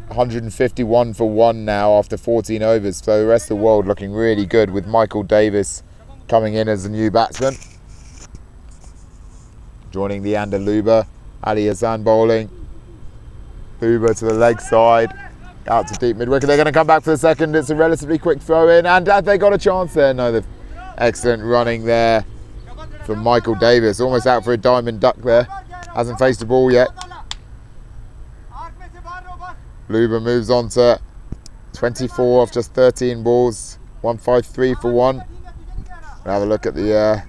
151 for 1 now after 14 overs. So the rest of the world looking really good, with Michael Davis coming in as a new batsman. Joining Leander Luba. Ali Hassan bowling. Luba to the leg side. Out to deep mid-wicket. They're going to come back for the second. It's a relatively quick throw in. And have they got a chance there? No, they've excellent running there from Michael Davis. Almost out for a diamond duck there. Hasn't faced the ball yet. Luba moves on to 24 off just 13 balls. 153 for 1. We'll have a look at the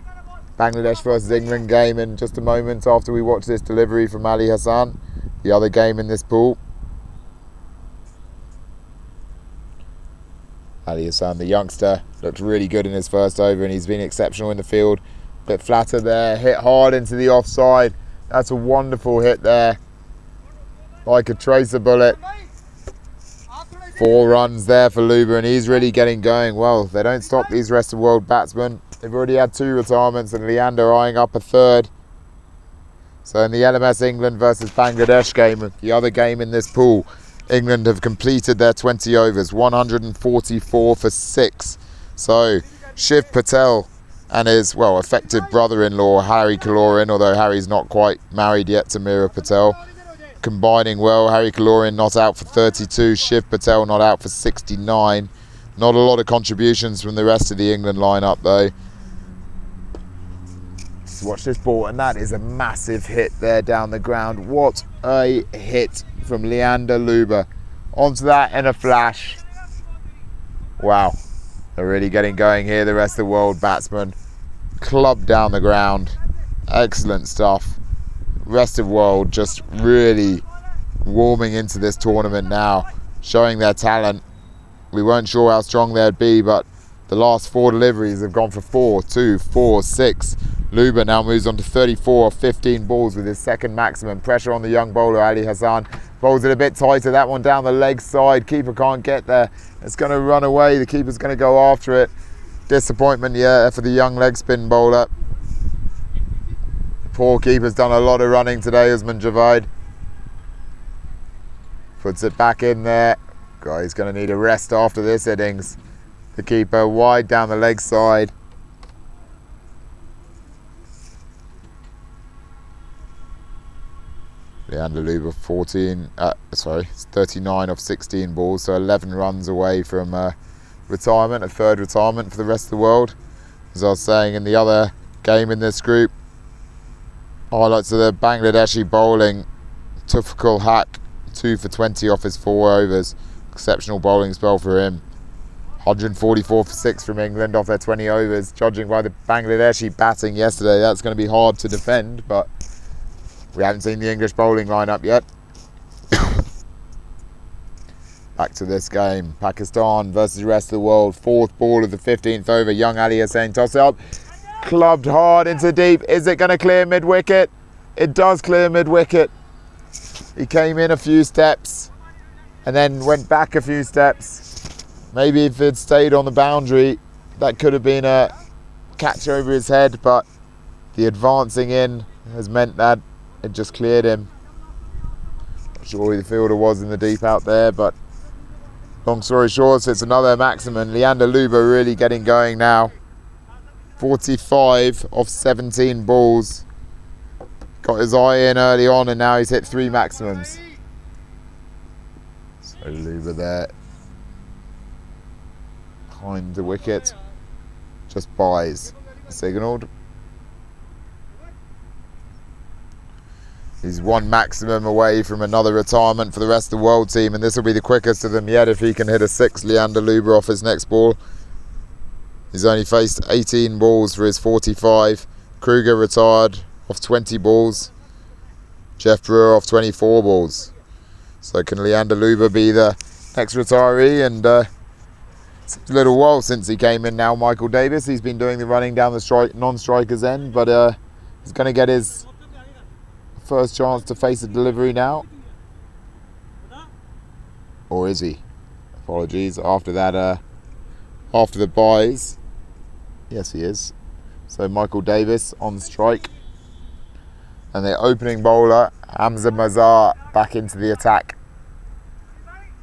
Bangladesh versus England game in just a moment after we watch this delivery from Ali Hassan, the other game in this pool. Ali Hassan, the youngster, looked really good in his first over, and he's been exceptional in the field. Bit flatter there, hit hard into the offside. That's a wonderful hit there, like a tracer bullet. 4 runs there for Luba, and he's really getting going. Well, they don't stop these rest of the world batsmen. They've already had 2 retirements, and Leander eyeing up a 3rd. So in the LMS England versus Bangladesh game, the other game in this pool, England have completed their 20 overs, 144 for 6. So Shiv Patel and his, well, effective brother-in-law, Harry Kalorin, although Harry's not quite married yet to Meera Patel, combining well. Harry Kalorin not out for 32, Shiv Patel not out for 69. Not a lot of contributions from the rest of the England lineup though. Let's watch this ball, and that is a massive hit there down the ground. What a hit from Leander Luba. Onto that in a flash. Wow, they're really getting going here, the rest of the world batsmen. Club down the ground. Excellent stuff. Rest of world just really warming into this tournament now, showing their talent. We weren't sure how strong they'd be, but the last 4 deliveries have gone for 4, 2, 4, 6. Luba now moves on to 34 of 15 balls with his second maximum. Pressure on the young bowler, Ali Hassan. Bowls it a bit tighter, that one down the leg side. Keeper can't get there. It's going to run away. The keeper's going to go after it. Disappointment, yeah, for the young leg spin bowler. The poor keeper's done a lot of running today, Usman Javed. Puts it back in there. God, he's going to need a rest after this innings. The keeper wide down the leg side. Leander Luber 39 off 16 balls, so 11 runs away from retirement, a third retirement for the rest of the world. As I was saying in the other game in this group, highlights of the Bangladeshi bowling. Tufakul Haq, 2 for 20 off his 4 overs. Exceptional bowling spell for him. 144 for 6 from England off their 20 overs. Judging by the Bangladeshi batting yesterday, that's going to be hard to defend, but we haven't seen the English bowling lineup yet. Back to this game. Pakistan versus the rest of the world. 4th ball of the 15th over. Young Ali Hussain toss it up. Clubbed hard into deep. Is it going to clear mid-wicket? It does clear mid-wicket. He came in a few steps and then went back a few steps. Maybe if it stayed on the boundary, that could have been a catch over his head, but the advancing in has meant that it just cleared him. Not sure who the fielder was in the deep out there, but long story short, it's another maximum. Leander Luber really getting going now. 45 off 17 balls. Got his eye in early on and now he's hit 3 maximums. So Luber there. Behind the wicket. Just buys. Signalled. He's 1 maximum away from another retirement for the rest of the world team, and this will be the quickest of them yet if he can hit a 6, Leander Luber, off his next ball. He's only faced 18 balls for his 45. Kruger retired off 20 balls. Jeff Brewer off 24 balls. So can Leander Luber be the next retiree? And it's a little while since he came in now, Michael Davis. He's been doing the running down the non-striker's end, but he's going to get his first chance to face a delivery now. Or is he? Apologies. After that, after the buys. Yes, he is. So Michael Davis on strike. And the opening bowler, Hamza Mazhar, back into the attack.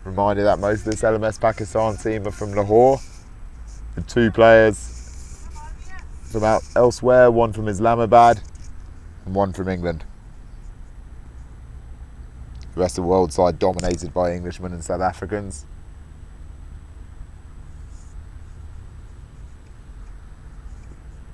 Reminded that most of this LMS Pakistan team are from Lahore. With 2 players from out elsewhere, 1 from Islamabad and 1 from England. The rest of the world side dominated by Englishmen and South Africans.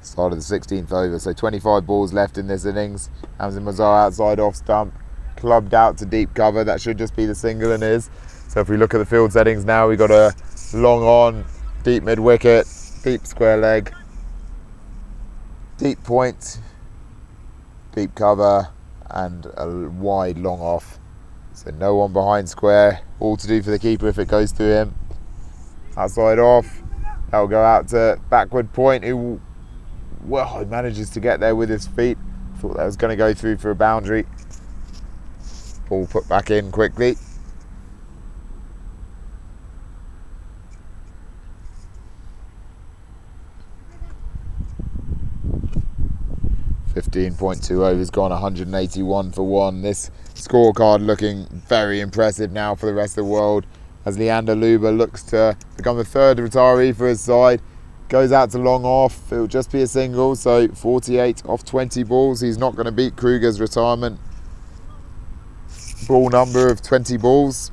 Start of the 16th over, so 25 balls left in this innings. Hamza Mazhar outside off stump, clubbed out to deep cover. That should just be the single and is. So if we look at the field settings now, we've got a long on, deep mid wicket, deep square leg, deep point, deep cover, and a wide long off. So no one behind square, all to do for the keeper if it goes through him. Outside off, that'll go out to backward point, who, well, he manages to get there with his feet. Thought that was going to go through for a boundary. Ball put back in quickly. .2 overs gone, 181 for 1. This scorecard looking very impressive now for the rest of the world as Leander Luber looks to become the 3rd retiree for his side. Goes out to long off, it'll just be a single, so 48 off 20 balls. He's not going to beat Kruger's retirement ball number of 20 balls.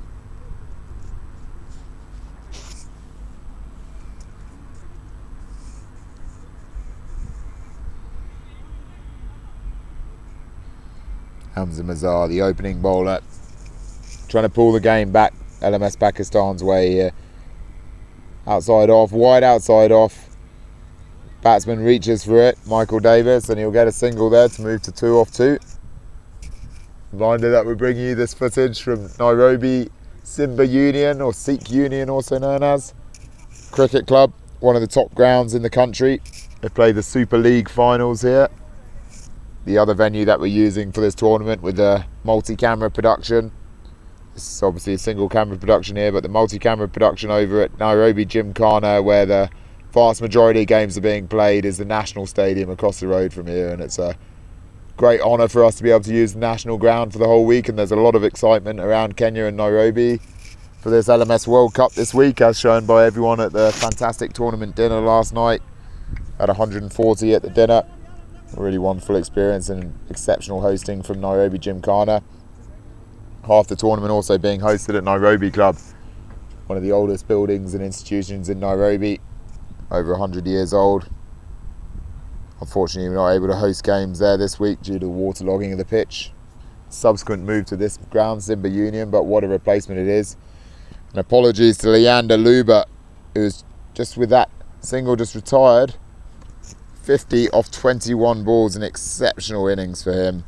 Hamza Mazhar, the opening bowler, trying to pull the game back LMS Pakistan's way here. Outside off, wide outside off. Batsman reaches for it, Michael Davis, and he'll get a single there to move to 2 off 2. Reminder that we're bringing you this footage from Nairobi Simba Union, or Sikh Union also known as. Cricket club, one of the top grounds in the country. They play the Super League finals here. The other venue that we're using for this tournament with the multi-camera production. This is obviously a single camera production here, but the multi-camera production over at Nairobi Gymkhana, where the vast majority of games are being played, is the National Stadium across the road from here, and it's a great honour for us to be able to use the national ground for the whole week, and there's a lot of excitement around Kenya and Nairobi for this LMS World Cup this week, as shown by everyone at the fantastic tournament dinner last night. Had 140 at the dinner. A really wonderful experience and exceptional hosting from Nairobi Gymkhana. Half the tournament also being hosted at Nairobi Club, one of the oldest buildings and institutions in Nairobi, over 100 years old. Unfortunately, we're not able to host games there this week due to the waterlogging of the pitch. Subsequent move to this ground, Simba Union, but what a replacement it is. And apologies to Leander Luba, who's just with that single just retired. 50 off 21 balls, an exceptional innings for him.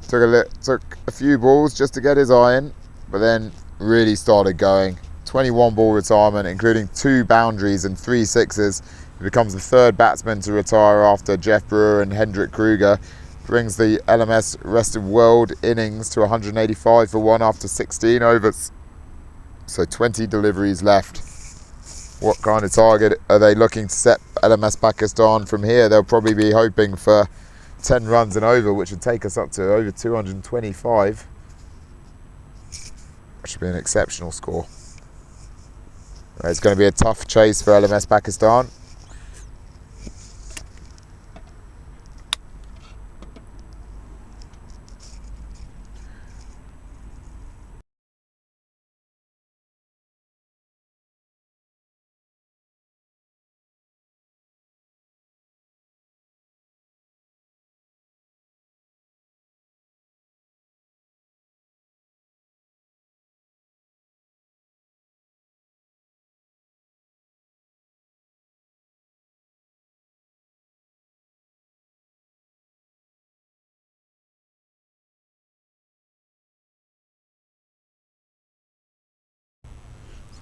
Took a few balls just to get his eye in, but then really started going. 21 ball retirement, including 2 boundaries and 3 sixes. He becomes the 3rd batsman to retire after Jeff Brewer and Hendrik Kruger. Brings the LMS Rest of World innings to 185 for 1 after 16 overs. So 20 deliveries left. What kind of target are they looking to set LMS Pakistan from here? They'll probably be hoping for 10 runs and over, which would take us up to over 225. Which should be an exceptional score. It's going to be a tough chase for LMS Pakistan.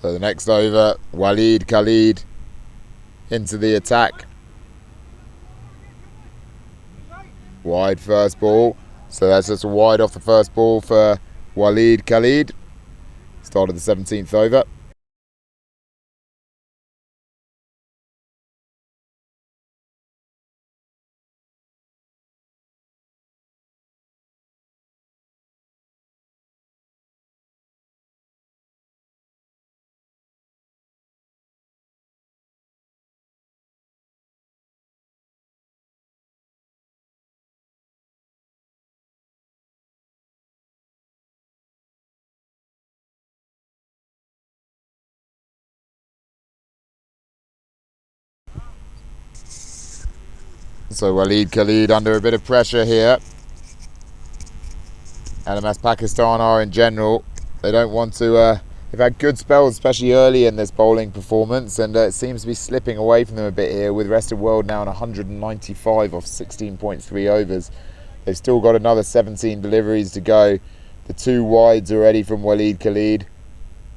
So the next over, Walid Khalid into the attack. Wide first ball. So that's just a wide off the first ball for Walid Khalid. Start of the 17th over. So Walid Khalid under a bit of pressure here. LMS Pakistan are in general. They don't want to... they've had good spells, especially early in this bowling performance, and it seems to be slipping away from them a bit here, with Rest of World now on 195 off 16.3 overs. They've still got another 17 deliveries to go. The 2 wides already from Walid Khalid.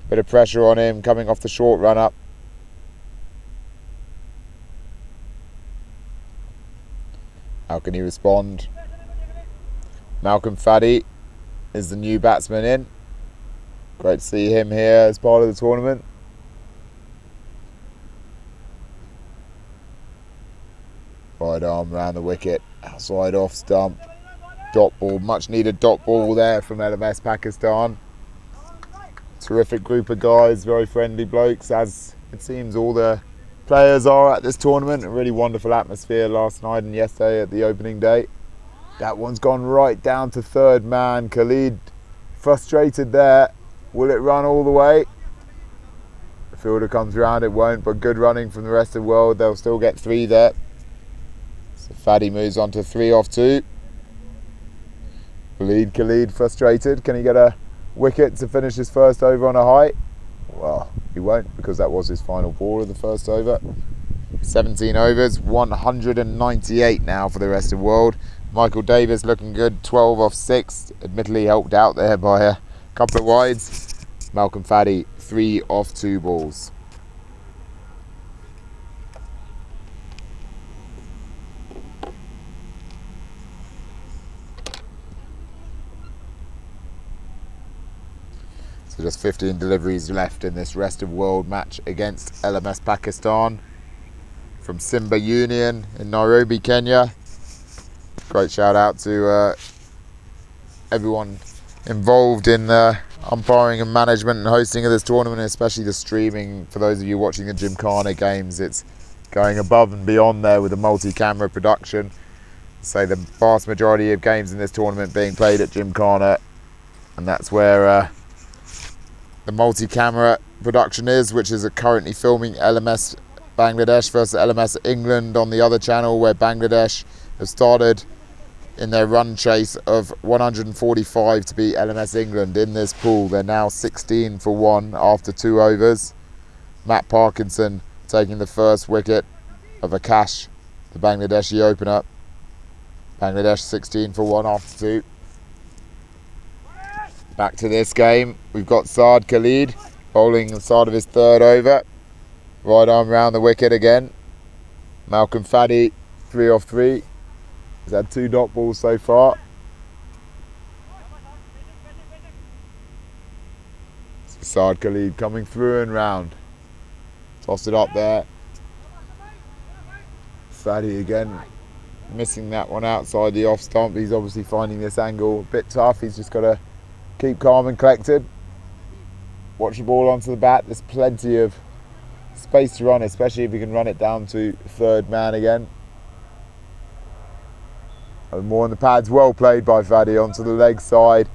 Bit of pressure on him coming off the short run up. How can he respond? Malcolm Faddy is the new batsman in. Great to see him here as part of the tournament. Wide arm around the wicket, outside off stump. Dot ball, much needed dot ball there from LMS Pakistan. Terrific group of guys, very friendly blokes, as it seems all the players are at this tournament. A really wonderful atmosphere last night and yesterday at the opening day. That one's gone right down to 3rd man. Khalid frustrated there. Will it run all the way? The fielder comes around, it won't, but good running from the Rest of the World. They'll still get 3 there. So Faddy moves on to 3 off 2. Khalid frustrated. Can he get a wicket to finish his first over on a high? Well, he won't, because that was his final ball of the first over. 17 overs, 198 now for the Rest of the World. Michael Davis looking good, 12 off 6. Admittedly helped out there by a couple of wides. Malcolm Faddy, 3 off 2 balls. So just 15 deliveries left in this Rest of World match against LMS Pakistan from Simba Union in Nairobi, Kenya. Great shout out to everyone involved in umpiring and management and hosting of this tournament, especially the streaming. For those of you watching the Gymkhana games, it's going above and beyond there with the multi-camera production. So the vast majority of games in this tournament being played at Gymkhana, and that's where the multi-camera production is, which is currently filming LMS Bangladesh versus LMS England on the other channel, where Bangladesh have started in their run chase of 145 to beat LMS England in this pool. They're now 16 for 1 after 2 overs. Matt Parkinson taking the first wicket of a cash, the Bangladeshi opener. Bangladesh 16 for 1 after 2. Back to this game, we've got Saad Khalid bowling the start of his 3rd over. Right arm round the wicket again. Malcolm Faddy 3 off 3. He's had 2 dot balls so far. Saad Khalid coming through and round. Toss it up there. Faddy again missing that one outside the off stump. He's obviously finding this angle a bit tough. He's just got to keep calm and collected. Watch the ball onto the bat. There's plenty of space to run, especially if you can run it down to 3rd man again. And more on the pads. Well played by Faddy onto the leg side.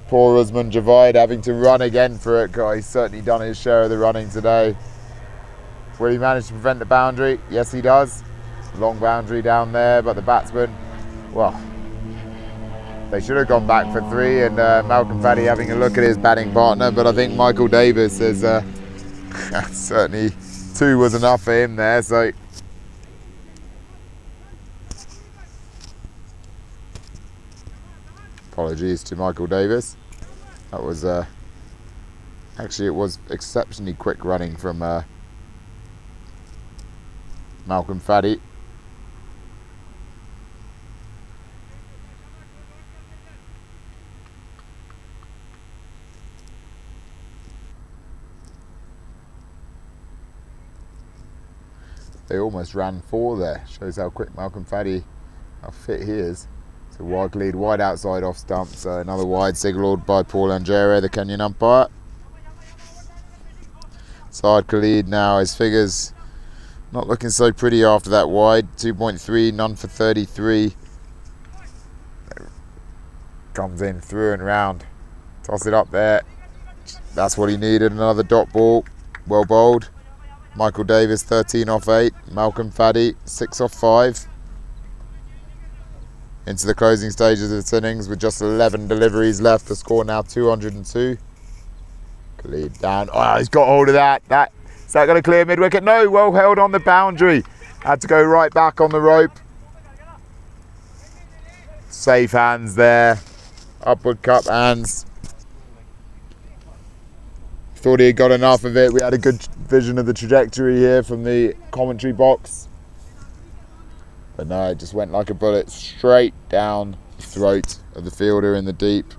Poor Usman Javed having to run again for it. God, he's certainly done his share of the running today. Will he manage to prevent the boundary? Yes, he does. Long boundary down there, but the batsman, well, they should have gone back for 3, and Malcolm Faddy having a look at his batting partner, but I think Michael Davis is certainly 2 was enough for him there, so apologies to Michael Davis. That was actually, it was exceptionally quick running from Malcolm Faddy. They almost ran 4 there. Shows how quick Malcolm Faddy, how fit he is. So wide lead, wide outside off stump. So another wide signalled by Paul Angere, the Kenyan umpire. Saad Khalid now, his figures not looking so pretty after that wide. 2.3, none for 33. Comes in through and round. Toss it up there. That's what he needed, another dot ball. Well bowled. Michael Davis 13 off 8. Malcolm Faddy 6 off 5. Into the closing stages of this innings with just 11 deliveries left. The score now 202. Khalid down. Oh, he's got hold of that. Is that going to clear mid-wicket? No, well held on the boundary. Had to go right back on the rope. Safe hands there. Upward cup hands. Thought he had got enough of it. We had a good vision of the trajectory here from the commentary box. But no, it just went like a bullet straight down the throat of the fielder in the deep.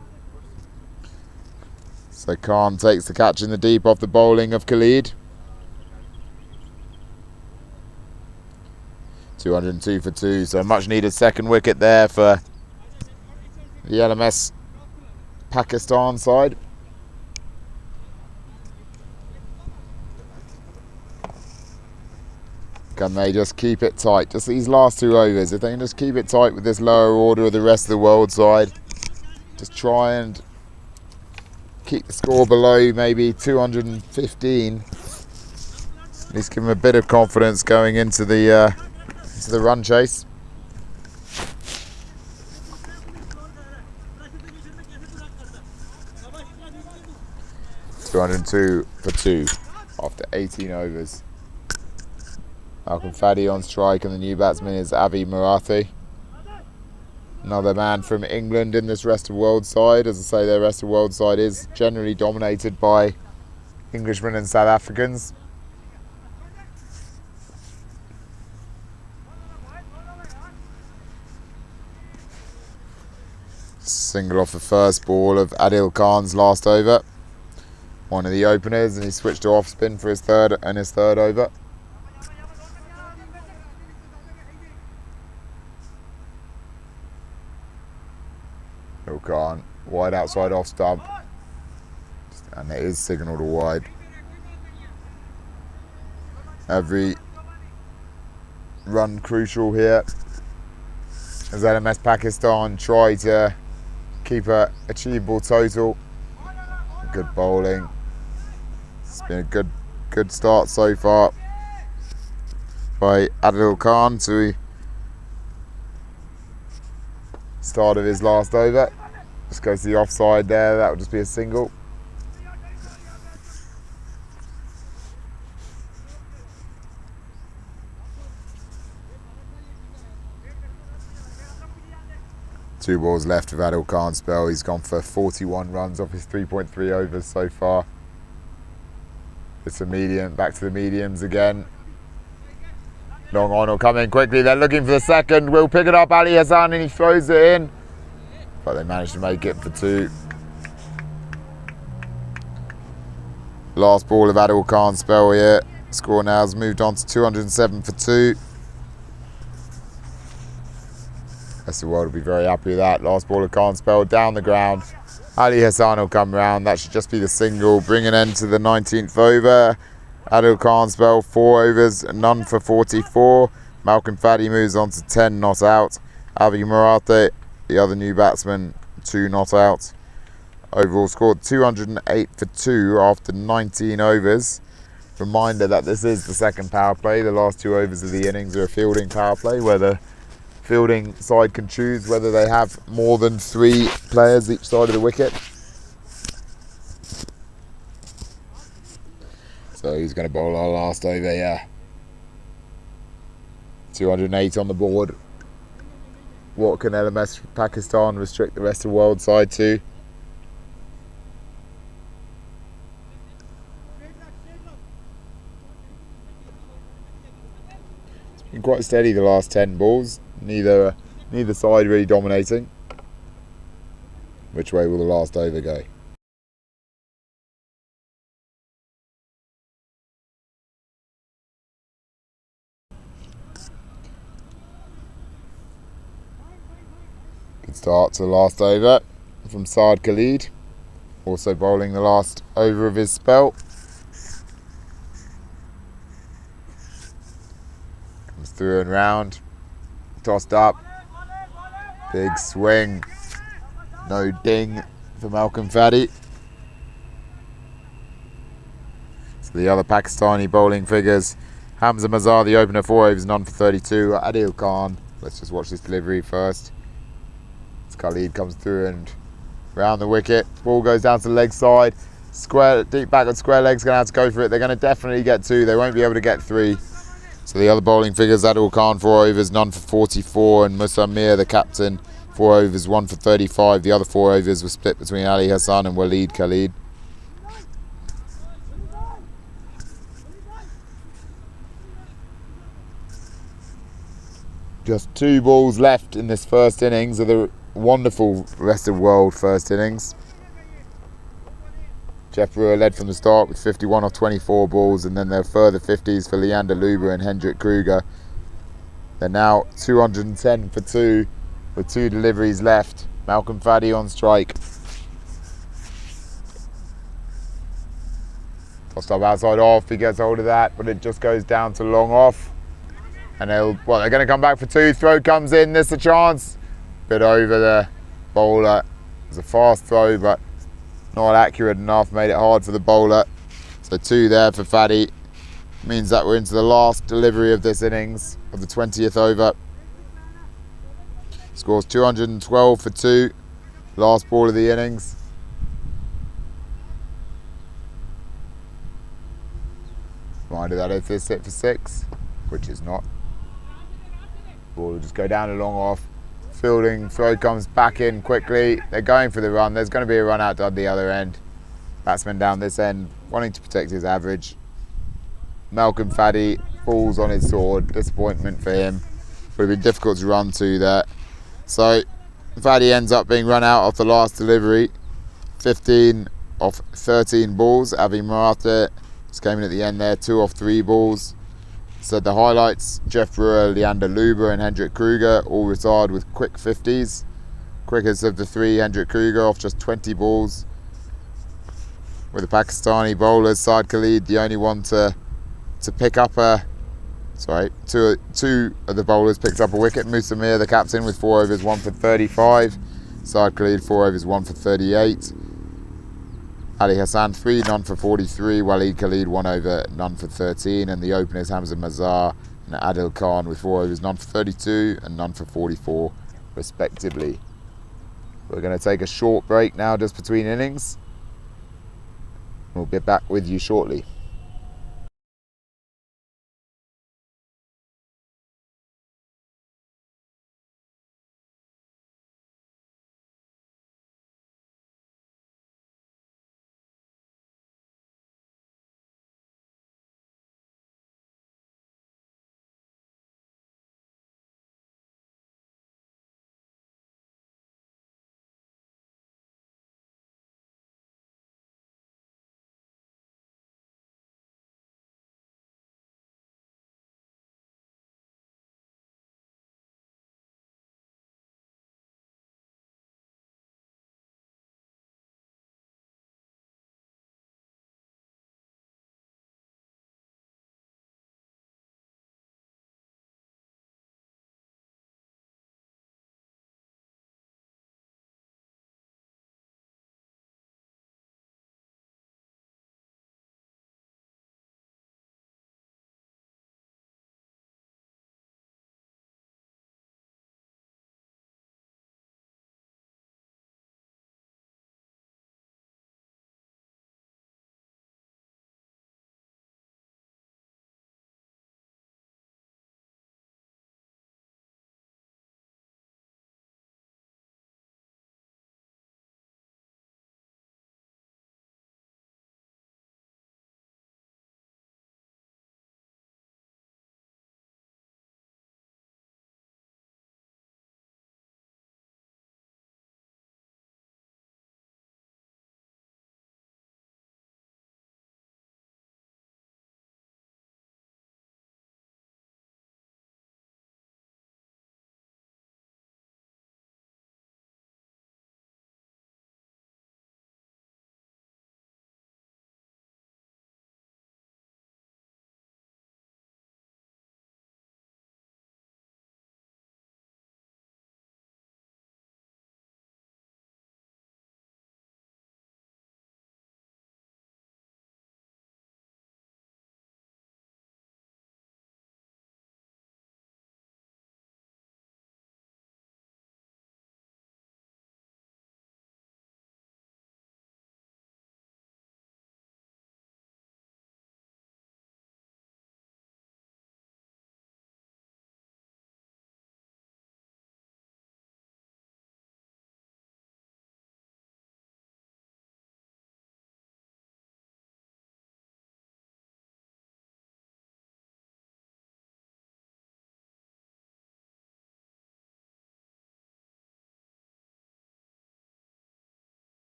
So Khan takes the catch in the deep off the bowling of Khalid. 202 for 2, so a much needed 2nd wicket there for the LMS Pakistan side. Can they just keep it tight? Just these last 2 overs, if they can just keep it tight with this lower order of the rest of the world side, just try and keep the score below maybe 215. At least give them a bit of confidence going into the run chase. $202 for 2 after 18 overs. Malcolm Faddy on strike, and the new batsman is Avi Marathi. Another man from England in this rest of world side. As I say, their rest of world side is generally dominated by Englishmen and South Africans. Single off the first ball of Adil Khan's last over. One of the openers, and he switched to off spin for his third over. Adil Khan, wide outside off stump. And it is signalled a wide. Every run crucial here as LMS Pakistan try to keep a achievable total. Good bowling. It's been a good start so far by Adil Khan to start of his last over. Just goes to the offside there, that would just be a single. Two balls left of Adil Khan's spell. He's gone for 41 runs off his 3.3 overs so far. It's a medium, back to the mediums again. Long on will come in quickly. They're looking for the second. Will pick it up, Ali Hassan, and he throws it in. But they managed to make it for two. Last ball of Adil Khan's spell here. Score now has moved on to 207 for two. Rest of the world will be very happy with that. Last ball of Khan's spell down the ground. Ali Hassan will come round. That should just be the single. Bring an end to the 19th over. Adil Khan's spell, 4 overs, none for 44. Malcolm Faddy moves on to 10 not out. Avi Marathe, the other new batsman, 2 not out. Overall scored 208 for 2 after 19 overs. Reminder that this is the second power play. The last 2 overs of the innings are a fielding power play where the fielding side can choose whether they have more than 3 players each side of the wicket. So he's going to bowl our last over here. 208 on the board. What can LMS Pakistan restrict the rest of the world side to? It's been quite steady the last 10 balls. Neither side really dominating. Which way will the last over go? Good start to the last over from Saad Khalid. Also bowling the last over of his spell. Comes through and round. Tossed up. Big swing. No ding for Malcolm Faddy. So the other Pakistani bowling figures. Hamza Mazhar, the opener, 4 overs, none for 32. Adil Khan. Let's just watch this delivery first. As Khalid comes through and round the wicket. Ball goes down to the leg side. Square, deep backward square leg's going to have to go for it. They're going to definitely get 2. They won't be able to get 3. So the other bowling figures, Adil Khan, 4 overs, none for 44. And Musa Mir, the captain, 4 overs, 1 for 35. The other 4 overs were split between Ali Hassan and Waleed Khalid. Just 2 balls left in this first innings of the wonderful rest of world first innings. Jeff Brewer led from the start with 51 off 24 balls, and then there are further 50s for Leander Luber and Hendrik Kruger. They're now 210 for 2 with 2 deliveries left. Malcolm Faddy on strike. Tossed up outside off, he gets hold of that, but it just goes down to long off. And they're going to come back for 2. Throw comes in, there's a chance. Bit over the bowler. It was a fast throw, but not accurate enough, made it hard for the bowler. So 2 there for Faddy. Means that we're into the last delivery of this innings, of the 20th over. Scores 212 for 2. Last ball of the innings. Reminder that if this hit for 6, which is not. Ball will just go down a long off. Fielding throw comes back in quickly. They're going for the run. There's going to be a run out to the other end. Batsman down this end, wanting to protect his average. Malcolm Faddy falls on his sword. Disappointment for him. Would have been difficult to run to there. So Faddy ends up being run out off the last delivery. 15 off 13 balls. Avi Marathe just came in at the end there. 2 off 3 balls. So the highlights, Jeff Brewer, Leander Luber and Hendrik Kruger all retired with quick 50s. quickest of the three, Hendrik Kruger, off just 20 balls. With the Pakistani bowlers, Saad Khalid the only one to pick up a... Sorry, two of the bowlers picked up a wicket. Musamir, the captain, with 4 overs, 1 for 35. Saad Khalid, 4 overs, 1 for 38. Ali Hassan, 3, none for 43. Waleed Khalid, 1 over, none for 13. And the openers, Hamza Mazar and Adil Khan, with 4 overs, none for 32 and none for 44, respectively. We're going to take a short break now, just between innings. We'll be back with you shortly.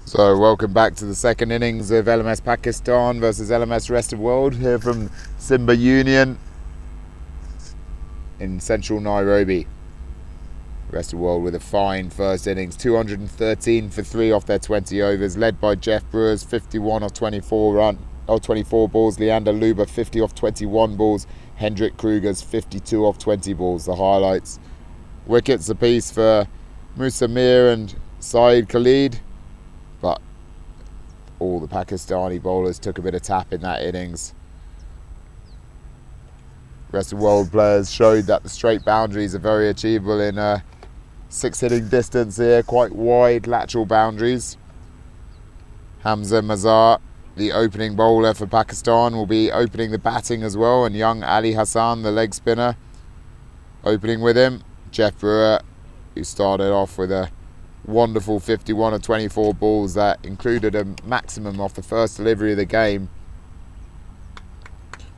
So welcome back to the second innings of LMS Pakistan versus LMS Rest of World here from Simba Union in central Nairobi. Rest of World with a fine first innings, 213 for 3 off their 20 overs, led by Jeff Brewer's 51 off 24 balls, Leander Luba 50 off 21 balls, Hendrik Kruger's 52 off 20 balls. The highlights: wickets apiece for Musa Mir and Saeed Khalid, but all the Pakistani bowlers took a bit of tap in that innings. Rest of World players showed that the straight boundaries are very achievable in a 6-hitting distance here, quite wide lateral boundaries. Hamza Mazhar, the opening bowler for Pakistan, will be opening the batting as well, and young Ali Hassan, the leg spinner, opening with him. Jeff Brewer, who started off with a wonderful 51 of 24 balls that included a maximum off the first delivery of the game,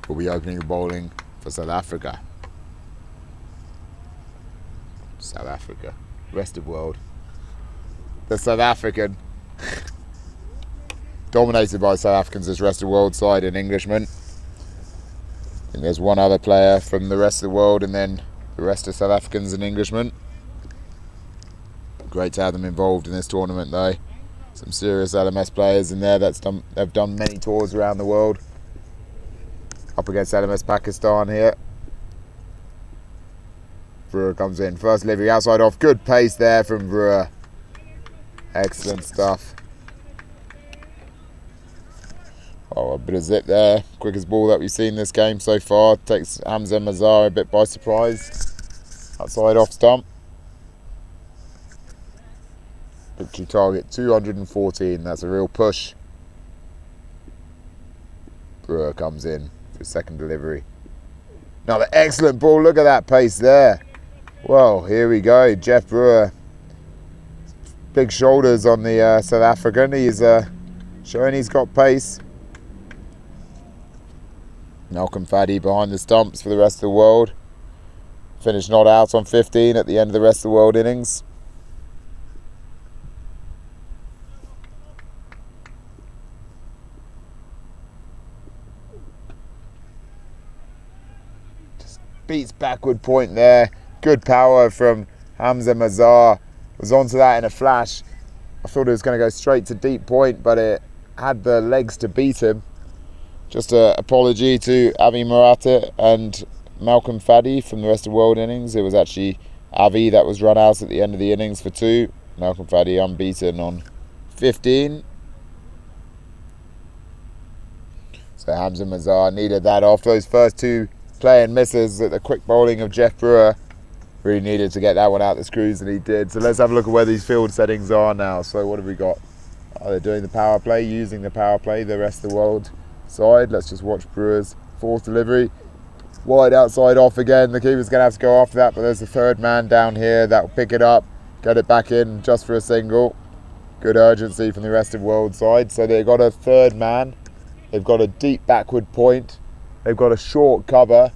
will be opening the bowling for South Africa. South Africa, Rest of World. The South African, dominated by South Africans, this Rest of World side and Englishmen. I think there's one other player from the Rest of the World and then the rest of South Africans and Englishmen. Great to have them involved in this tournament though. Some serious LMS players in there they've done many tours around the world. Up against LMS Pakistan here. Brewer comes in, first delivery outside off, good pace there from Brewer. Excellent stuff. Oh, a bit of zip there. Quickest ball that we've seen this game so far. Takes Hamza Mazhar a bit by surprise. Outside off stump. Victory target 214, that's a real push. Brewer comes in for his second delivery. Another excellent ball, look at that pace there. Well, here we go, Jeff Brewer. Big shoulders on the South African, he's showing he's got pace. Malcolm Faddy behind the stumps for the Rest of the World. Finished not out on 15 at the end of the Rest of the World innings. Beats backward point there. Good power from Hamza Mazhar. Was onto that in a flash. I thought it was going to go straight to deep point, but it had the legs to beat him. Just an apology to Avi Murata and Malcolm Faddy from the Rest of the World innings. It was actually Avi that was run out at the end of the innings for 2. Malcolm Faddy unbeaten on 15. So Hamza Mazhar needed that after those first 2 playing misses at the quick bowling of Jeff Brewer. Really needed to get that one out the screws, and he did. So let's have a look at where these field settings are now. So what have we got? They're doing the power play, using the power play, the Rest of the World side. Let's just watch Brewer's 4th delivery. Wide outside off again. The keeper's going to have to go after that, but there's a 3rd man down here that will pick it up, get it back in just for a single. Good urgency from the Rest of the World side. So they've got a 3rd man. They've got a deep backward point. They've got a short cover.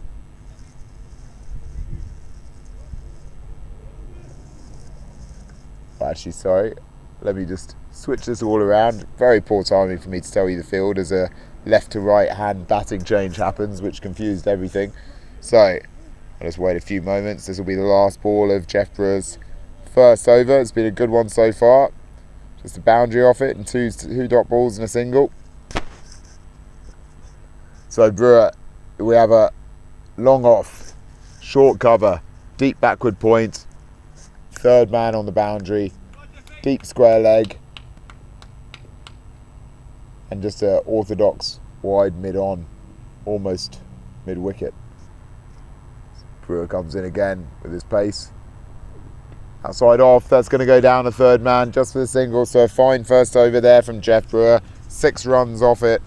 Actually, sorry. Let me just switch this all around. Very poor timing for me to tell you the field as a left to right hand batting change happens, which confused everything. So, I'll just wait a few moments. This will be the last ball of Jeff Brewer's first over. It's been a good one so far. Just a boundary off it and two dot balls and a single. So Brewer, we have a long off, short cover, deep backward point, 3rd man on the boundary, deep square leg, and just a orthodox wide mid on, almost mid wicket. Brewer comes in again with his pace. Outside off, that's going to go down a 3rd man just for the single. So a fine first over there from Jeff Brewer. 6 runs off it.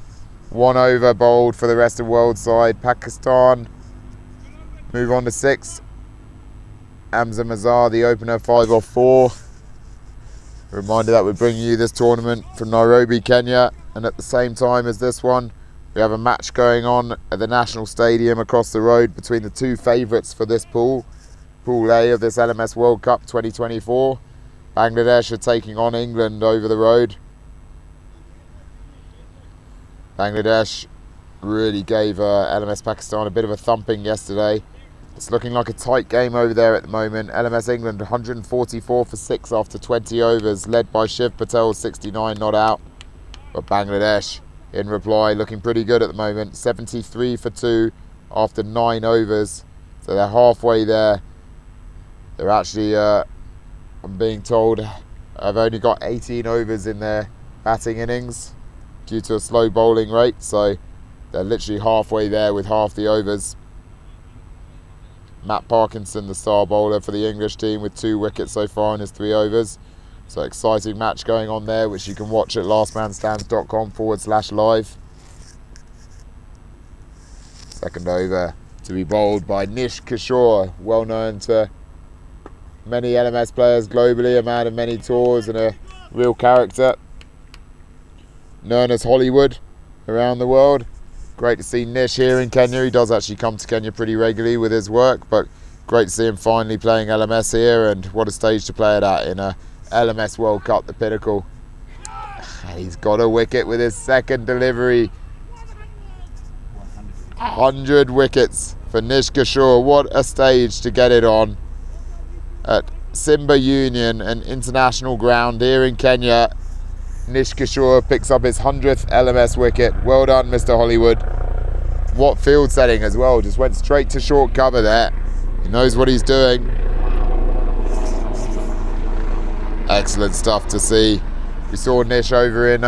1 over bowled for the Rest of the World side. Pakistan move on to 6. Hamza Mazhar, the opener, 5 off 4. A reminder that we're bringing you this tournament from Nairobi, Kenya, and at the same time as this one, we have a match going on at the National Stadium across the road between the 2 favourites for this pool. Pool A of this LMS World Cup 2024. Bangladesh are taking on England over the road. Bangladesh really gave LMS Pakistan a bit of a thumping yesterday. It's looking like a tight game over there at the moment. LMS England 144 for 6 after 20 overs, led by Shiv Patel, 69 not out. But Bangladesh, in reply, looking pretty good at the moment. 73 for 2 after 9 overs. So they're halfway there. They're actually, I'm being told, have only got 18 overs in their batting innings due to a slow bowling rate. So they're literally halfway there with half the overs. Matt Parkinson, the star bowler for the English team, with 2 wickets so far in his 3 overs. So exciting match going on there, which you can watch at lastmanstands.com/live. Second over to be bowled by Nish Kishore, well known to many LMS players globally, a man of many tours and a real character. Known as Hollywood around the world. Great to see Nish here in Kenya. He does actually come to Kenya pretty regularly with his work, but great to see him finally playing LMS here, and what a stage to play it at in a LMS World Cup, the pinnacle. He's got a wicket with his second delivery. 100 wickets for Nish Kishore. What a stage to get it on at Simba Union, an international ground here in Kenya. Nish Kishore picks up his 100th LMS wicket. Well done, Mr. Hollywood. What field setting as well. Just went straight to short cover there. He knows what he's doing. Excellent stuff to see. We saw Nish over in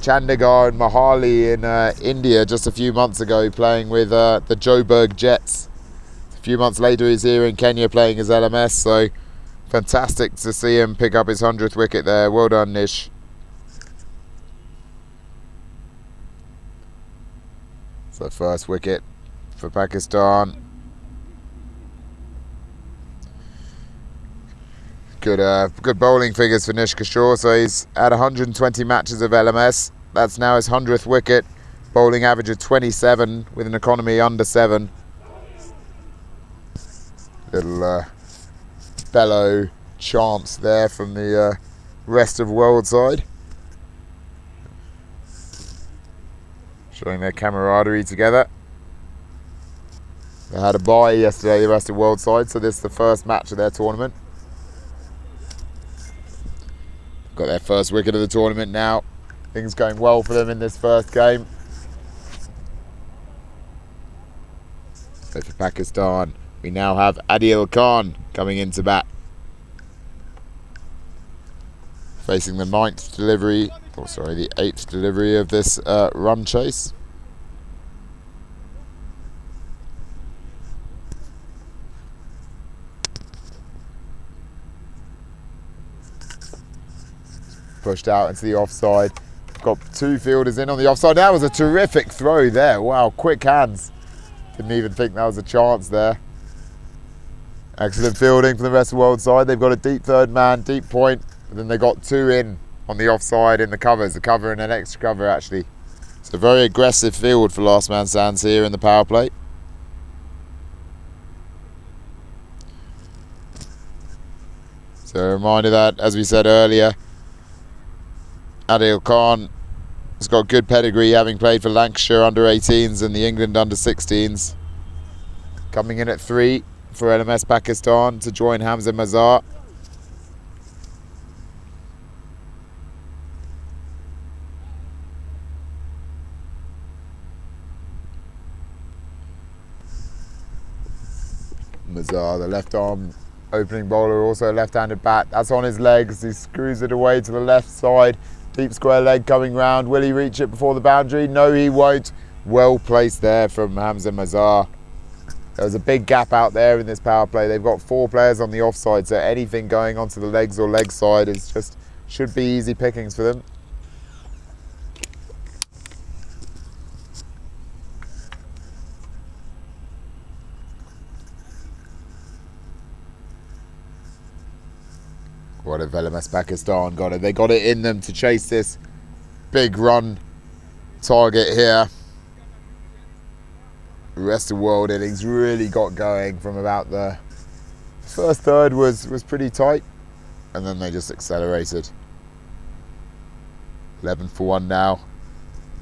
Chandigarh and Mohali in India just a few months ago, playing with the Joburg Jets. A few months later he's here in Kenya playing his LMS, so fantastic to see him pick up his 100th wicket there. Well done, Nish. So first wicket for Pakistan. Good bowling figures for Nish Kishore. So he's had 120 matches of LMS. That's now his 100th wicket. Bowling average of 27 with an economy under 7. Little bellow chants there from the rest of world side, showing their camaraderie together. They had a bye yesterday, the rest of world side, so this is the first match of their tournament. Got their first wicket of the tournament now. Things going well for them in this first game. So for Pakistan, we now have Adil Khan coming into bat, facing the 8th delivery of this run chase. Pushed out into the offside. Got 2 fielders in on the offside. That was a terrific throw there. Wow, quick hands. Didn't even think that was a chance there. Excellent fielding from the rest of the world side. They've got a deep third man, deep point, but then they got 2 in on the offside in the covers, a cover and an extra cover actually. It's a very aggressive field for Last Man Stands here in the power play. So a reminder that, as we said earlier, Adil Khan has got good pedigree, having played for Lancashire under-18s and the England under-16s. Coming in at 3 for LMS Pakistan to join Hamza Mazar. Mazar, the left arm opening bowler, also a left-handed bat. That's on his legs. He screws it away to the left side. Deep square leg coming round. Will he reach it before the boundary? No, he won't. Well placed there from Hamza Mazar. There was a big gap out there in this power play. They've got 4 players on the offside, so anything going onto the legs or leg side is just should be easy pickings for them. What have LMS Pakistan got it? They got it in them to chase this big run target here. The rest of world innings really got going from about the first third was pretty tight, and then they just accelerated. 11 for 1 now.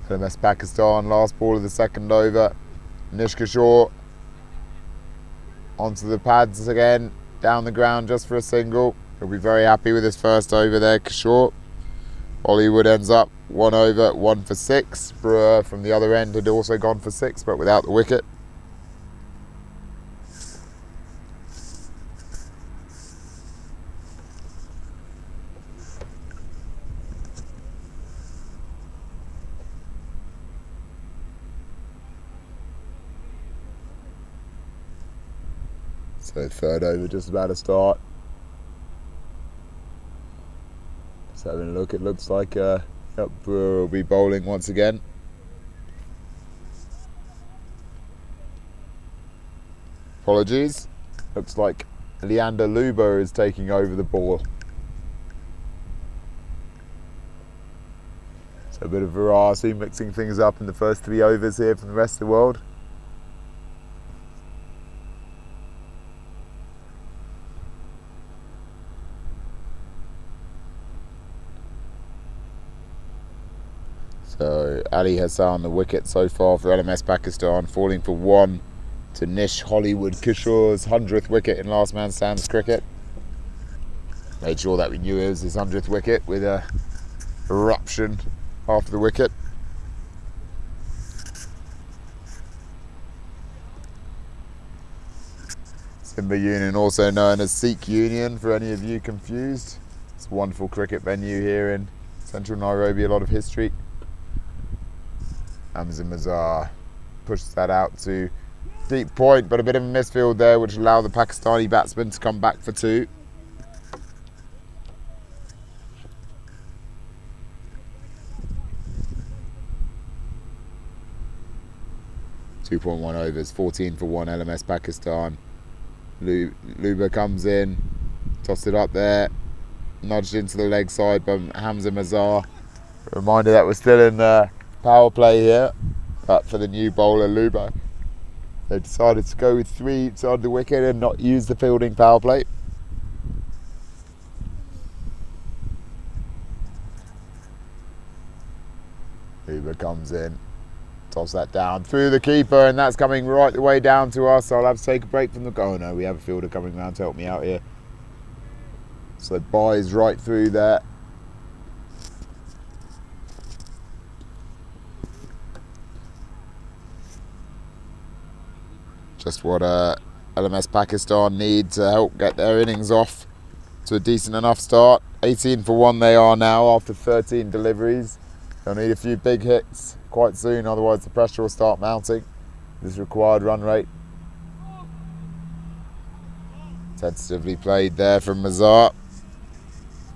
LMS Pakistan, last ball of the second over. Nish Kishore onto the pads again, down the ground just for a single. He'll be very happy with his first over there, Kishore. Hollywood ends up 1 over, 1 for 6. Brewer from the other end had also gone for 6, but without the wicket. So third over just about to start. Just having a look, it looks like Brewer will be bowling once again. Apologies. Looks like Leander Lubo is taking over the ball. So a bit of variety, mixing things up in the first 3 overs here from the rest of the world. So Ali Hassan the wicket so far for LMS Pakistan, falling for 1 to Nish Hollywood Kishore's 100th wicket in last man stands cricket. Made sure that we knew it was his 100th wicket with a eruption after the wicket. Simba Union, also known as Sikh Union for any of you confused. It's a wonderful cricket venue here in central Nairobi, a lot of history. Hamza Mazhar pushes that out to deep point, but a bit of a misfield there, which allowed the Pakistani batsman to come back for 2. .1 overs, 14 for 1 LMS Pakistan. Luba comes in, tossed it up there, nudged into the leg side by Hamza Mazhar. A reminder that we're still in power play here, but for the new bowler Luba, they decided to go with 3 inside the wicket and not use the fielding power play. Luba comes in, toss that down through the keeper, and that's coming right the way down to us. I'll have to take a break from the... Oh no, we have a fielder coming around to help me out here. So buys right through there. Just what LMS Pakistan need to help get their innings off to a decent enough start. 18 for 1 they are now after 13 deliveries. They'll need a few big hits quite soon, otherwise the pressure will start mounting. This required run rate. Tentatively played there from Mazhar.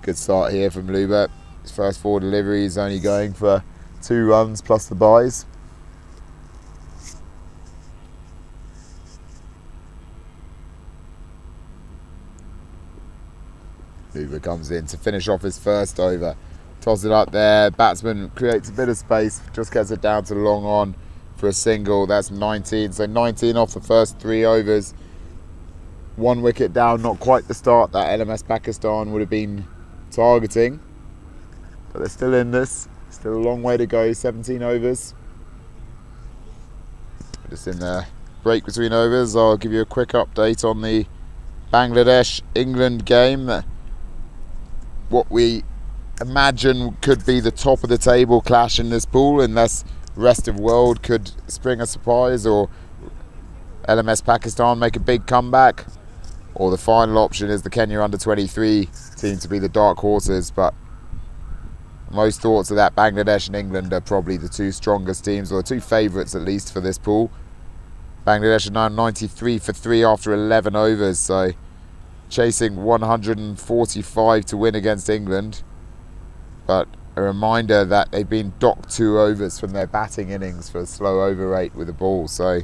Good start here from Luba. His first 4 deliveries only going for 2 runs plus the buys. Luba comes in to finish off his first over. Toss it up there. Batsman creates a bit of space, just gets it down to long on for a single. That's 19. So 19 off the first 3 overs. 1 wicket down, not quite the start that LMS Pakistan would have been targeting. But they're still in this. Still a long way to go, 17 overs. Just in the break between overs, I'll give you a quick update on the Bangladesh-England game. What we imagine could be the top of the table clash in this pool, unless rest of world could spring a surprise or LMS Pakistan make a big comeback. Or the final option is the Kenya under-23 team to be the dark horses, but most thoughts of that Bangladesh and England are probably the 2 strongest teams, or the 2 favourites at least for this pool. Bangladesh are now 93 for 3 after 11 overs, so chasing 145 to win against England. But a reminder that they've been docked 2 overs from their batting innings for a slow over rate with the ball. So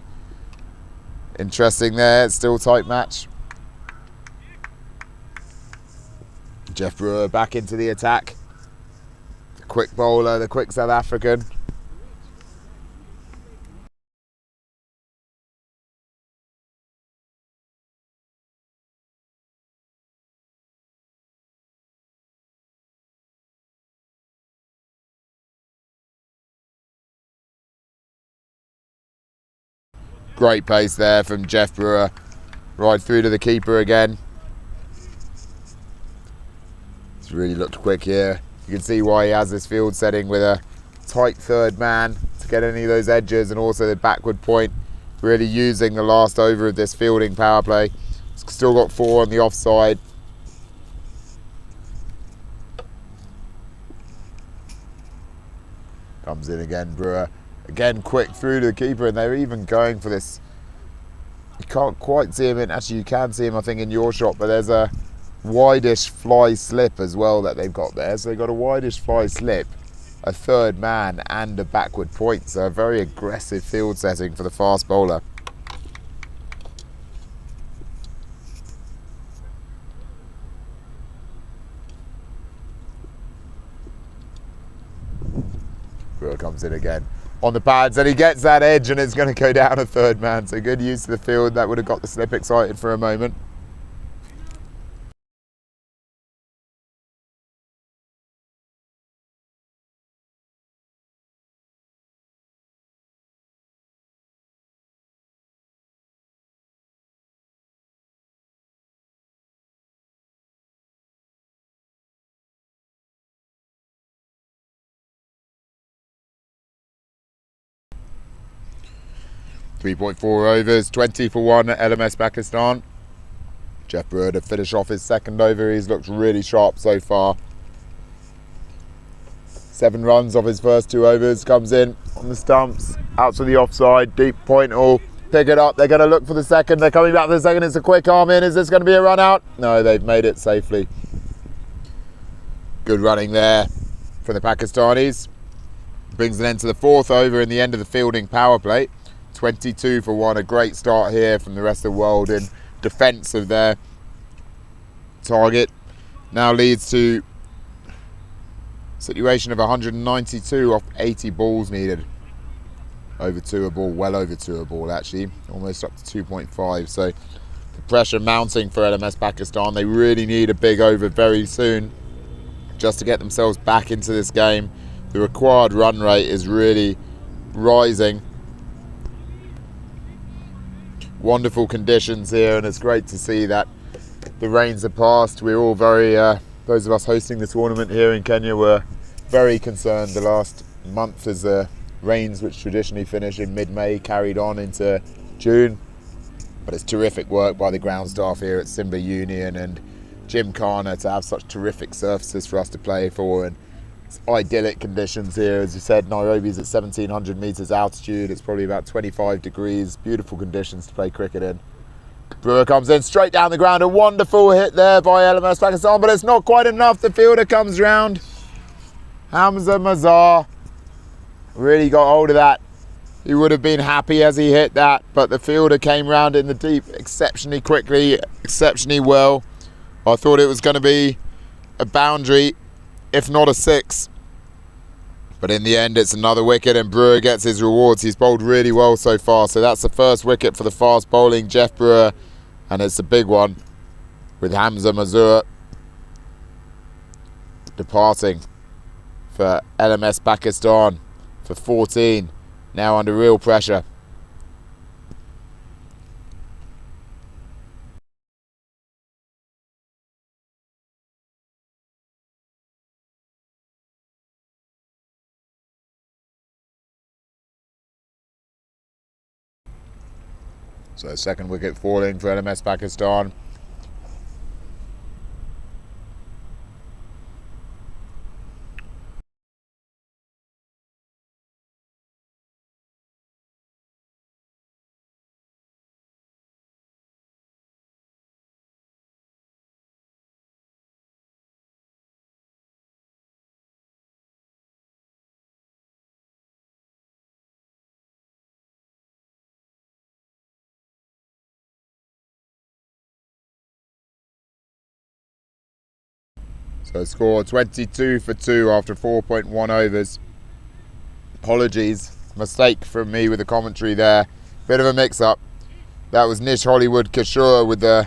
interesting there, it's still a tight match. Jeff Brewer back into the attack. The quick bowler, the quick South African. Great pace there from Jeff Brewer. Right through to the keeper again. It's really looked quick here. You can see why he has this field setting with a tight third man to get any of those edges, and also the backward point, really using the last over of this fielding power play. Still got 4 on the offside. Comes in again, Brewer. Again, quick through to the keeper, and they're even going for this. You can't quite see him in, actually you can see him I think in your shot, but there's a wideish fly slip as well that they've got there. So they've got a wideish fly slip, a third man and a backward point. So a very aggressive field setting for the fast bowler. Brewer comes in again on the pads, and he gets that edge, and it's going to go down a third man. So good use of the field. That would have got the slip excited for a moment. .4 overs, 20 for 1 at LMS Pakistan. Jeff Brewer to finish off his second over. He's looked really sharp so far. 7 runs off his first 2 overs. Comes in on the stumps, out to the offside, deep point all. Pick it up, they're going to look for the second. They're coming back for the second. It's a quick arm in. Is this going to be a run out? No, they've made it safely. Good running there for the Pakistanis. Brings an end to the 4th over in the end of the fielding power play. 22 for 1, a great start here from the rest of the world in defence of their target. Now leads to a situation of 192 off 80 balls needed. Over 2 a ball, well over 2 a ball actually, almost up to 2.5. So the pressure mounting for LMS Pakistan. They really need a big over very soon just to get themselves back into this game. The required run rate is really rising. Wonderful conditions here, and it's great to see that the rains have passed. We're all very, those of us hosting the tournament here in Kenya were very concerned the last month as the rains, which traditionally finish in mid-May, carried on into June. But it's terrific work by the ground staff here at Simba Union and Jim Kana to have such terrific surfaces for us to play for, and it's idyllic conditions here. As you said, Nairobi's at 1700 meters altitude. It's probably about 25 degrees. Beautiful conditions to play cricket in. Brewer comes in straight down the ground. A wonderful hit there by LMS Pakistan, but it's not quite enough. The fielder comes round. Hamza Mazar really got hold of that. He would have been happy as he hit that, but the fielder came round in the deep exceptionally quickly, exceptionally well. I thought it was going to be a boundary, if not a 6. But in the end, it's another wicket, and Brewer gets his rewards. He's bowled really well so far. So that's the first wicket for the fast bowling Jeff Brewer, and it's a big one with Hamza Mazur departing for LMS Pakistan for 14. Now under real pressure. So second wicket falling for LMS Pakistan. So score 22 for 2 after 4.1 overs. Apologies, mistake from me with the commentary there. Bit of a mix-up. That was Nish Hollywood Kishore with the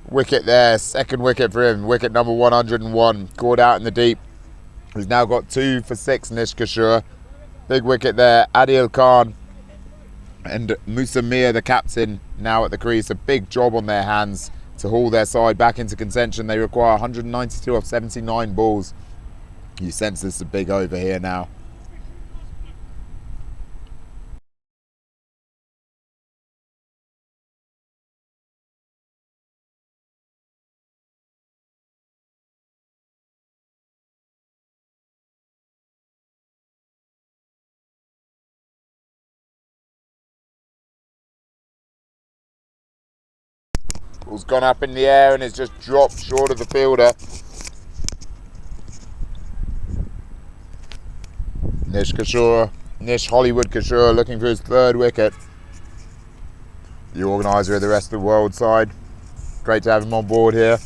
wicket there. Second wicket for him. Wicket number 101. Caught out in the deep. He's now got 2 for 6, Nish Kishore. Big wicket there. Adil Khan And Musamir, the captain, now at the crease. A big job on their hands to haul their side back into contention. They require 192 off 79 balls. You sense this is a big over here now. Ball's gone up in the air and it's just dropped short of the fielder. Nish Hollywood Kishore looking for his third wicket. The organiser of the rest of the world side. Great to have him on board here.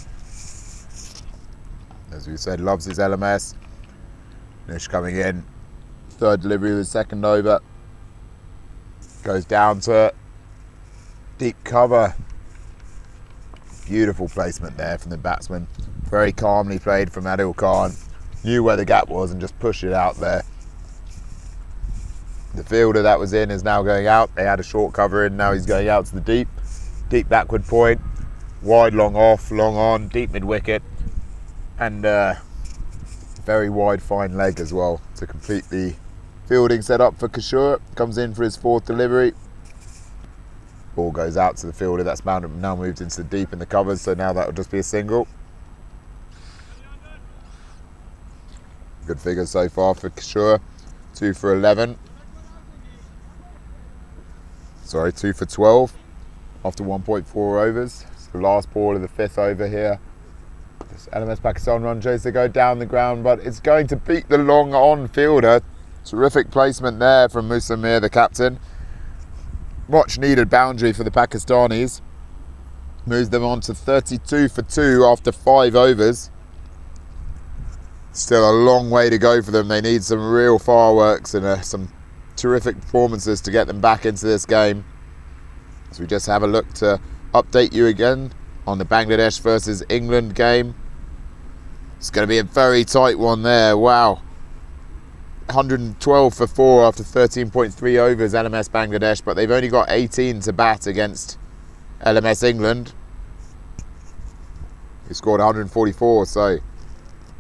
As we said, loves his LMS. Nish coming in. Third delivery of the second over. Goes down to deep cover. Beautiful placement there from the batsman. Very calmly played from Adil Khan. Knew where the gap was and just pushed it out there. The fielder that was in is now going out. They had a short cover in, now he's going out to the deep backward point. Wide, long off, long on, deep mid-wicket. And very wide, fine leg as well to complete the fielding setup for Kishore. Comes in for his fourth delivery. Ball goes out to the fielder. That's now moved into the deep in the covers, so now that will just be a single. Good figures so far for Kishore. 2 for 11. Sorry, 2 for 12 after 1.4 overs. It's the last ball of the fifth over here. This LMS Pakistan run chase to go down the ground, but it's going to beat the long on fielder. Terrific placement there from Musamir, the captain. Much needed boundary for the Pakistanis. Moves them on to 32 for 2 after 5 overs. Still a long way to go for them. They need some real fireworks and some terrific performances to get them back into this game. So we just have a look to update you again on the Bangladesh versus England game. It's going to be a very tight one there. Wow. 112 for 4 after 13.3 overs, LMS Bangladesh, but they've only got 18 to bat against LMS England, who scored 144, so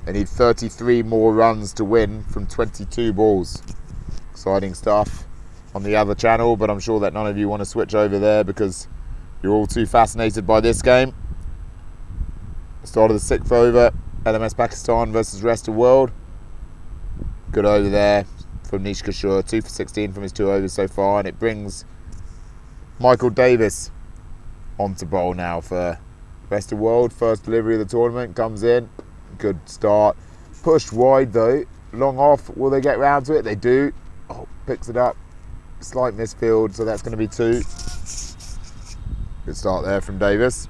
they need 33 more runs to win from 22 balls. Exciting stuff on the other channel, but I'm sure that none of you want to switch over there because you're all too fascinated by this game. Start of the 6th over, LMS Pakistan versus rest of world. Good over there from Nish Kishore, 2 for 16 from his 2 overs so far, and it brings Michael Davis onto bowl now for rest of world. First delivery of the tournament comes in. Good start. Pushed wide though. Long off. Will they get round to it? They do. Oh, picks it up. Slight misfield, so that's going to be 2. Good start there from Davis.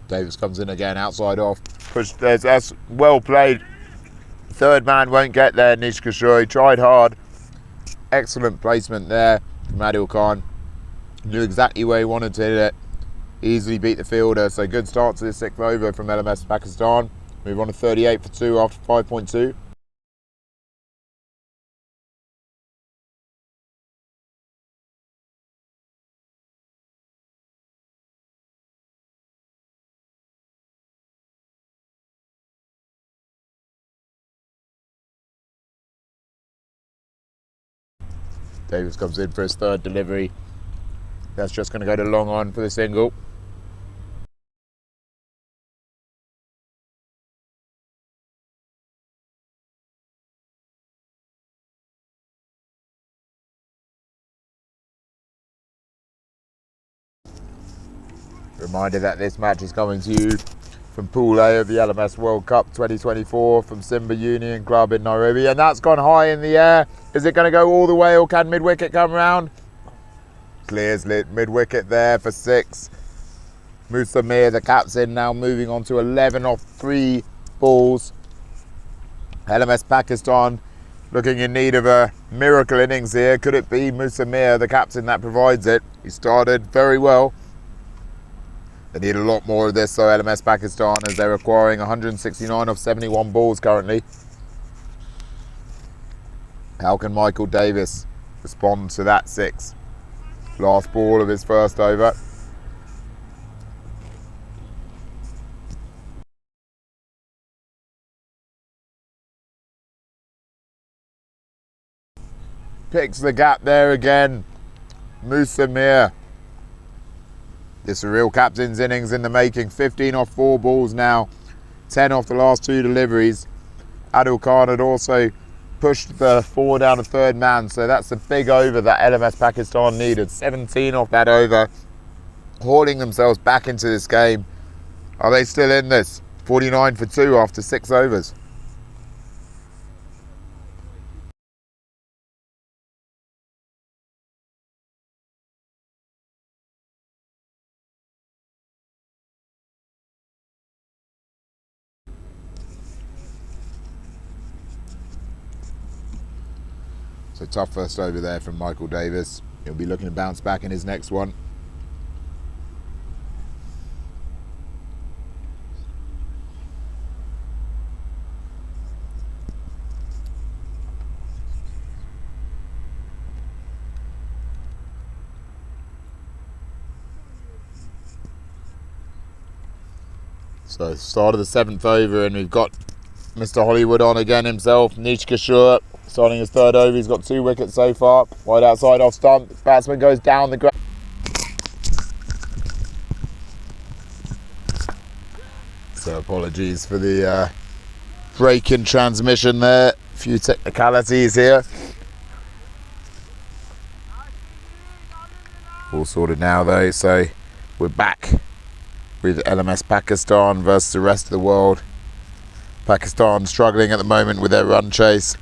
Davis comes in again, outside off. Pushed, that's well played. Third man won't get there, Nish Kishore. He tried hard. Excellent placement there from Adil Khan. Knew exactly where he wanted to hit it. Easily beat the fielder. So good start to the 6th over from LMS Pakistan. Move on to 38 for 2 after 5.2. Davis comes in for his 3rd delivery. That's just going to go to long on for the single. Reminder that this match is coming to you from Pool A of the LMS World Cup 2024 from Simba Union Club in Nairobi, and that's gone high in the air. Is it going to go all the way, or can mid-wicket come round? Clears mid-wicket there for 6. Musamir, the captain, now moving on to 11 off 3 balls. LMS Pakistan looking in need of a miracle innings here. Could it be Musamir, the captain, that provides it? He started very well. They need a lot more of this, though, LMS Pakistan, as they're acquiring 169 of 71 balls currently. How can Michael Davis respond to that 6? Last ball of his first over. Picks the gap there again. Musamir. This is a real captain's innings in the making. 15 off 4 balls now. 10 off the last 2 deliveries. Adil Khan had also pushed the 4 down to third man, so that's a big over that LMS Pakistan needed. 17 off that over, hauling themselves back into this game. Are they still in this? 49 for 2 after 6 overs. So tough first over there from Michael Davis. He'll be looking to bounce back in his next one. So start of the 7th over, and we've got Mr. Hollywood on again himself. Nish Kishore starting his 3rd over. He's got 2 wickets so far. Wide outside off stump. Batsman goes down the ground. So apologies for the break in transmission there. A few technicalities here. All sorted now though, so we're back with LMS Pakistan versus the rest of the world. Pakistan struggling at the moment with their run chase.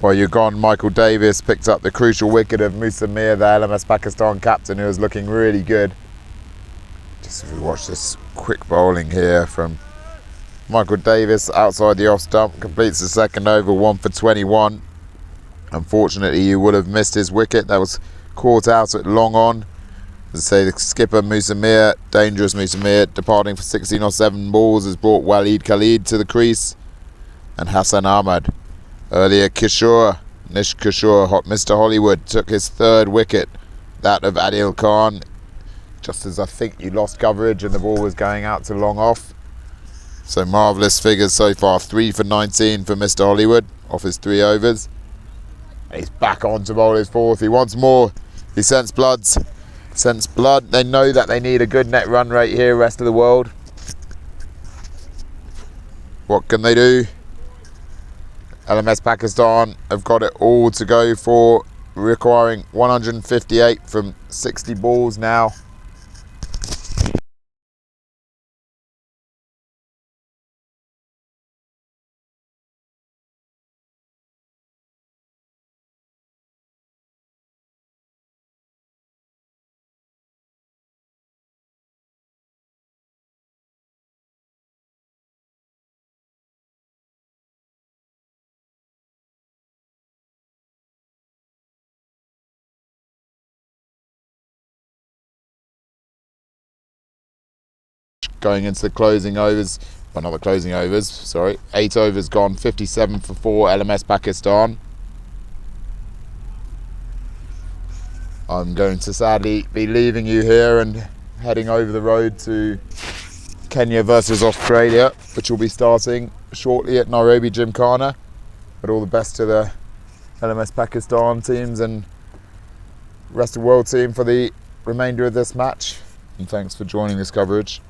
While you're gone, Michael Davis picked up the crucial wicket of Musamir, the LMS Pakistan captain, who was looking really good. Just as we watch this quick bowling here from Michael Davis outside the off stump, completes the 2nd over, 1 for 21. Unfortunately, you would have missed his wicket. That was caught out at long on. As I say, the skipper Musamir, dangerous Musamir, departing for 16 or 7 balls, has brought Waleed Khalid to the crease and Hassan Ahmad. Earlier, Nish Kishore, Mr. Hollywood, took his 3rd wicket, that of Adil Khan, just as I think you lost coverage and the ball was going out to long off. So marvellous figures so far. 3 for 19 for Mr. Hollywood off his 3 overs. And he's back on to bowl his 4th. He wants more. He scents blood. They know that they need a good net run rate here, rest of the world. What can they do? LMS Pakistan have got it all to go for, requiring 158 from 60 balls now. Going into the closing overs, well, not the closing overs, sorry. 8 overs gone, 57 for 4, LMS Pakistan. I'm going to sadly be leaving you here and heading over the road to Kenya versus Australia, which will be starting shortly at Nairobi Gymkhana. But all the best to the LMS Pakistan teams and rest of the world team for the remainder of this match. And thanks for joining this coverage.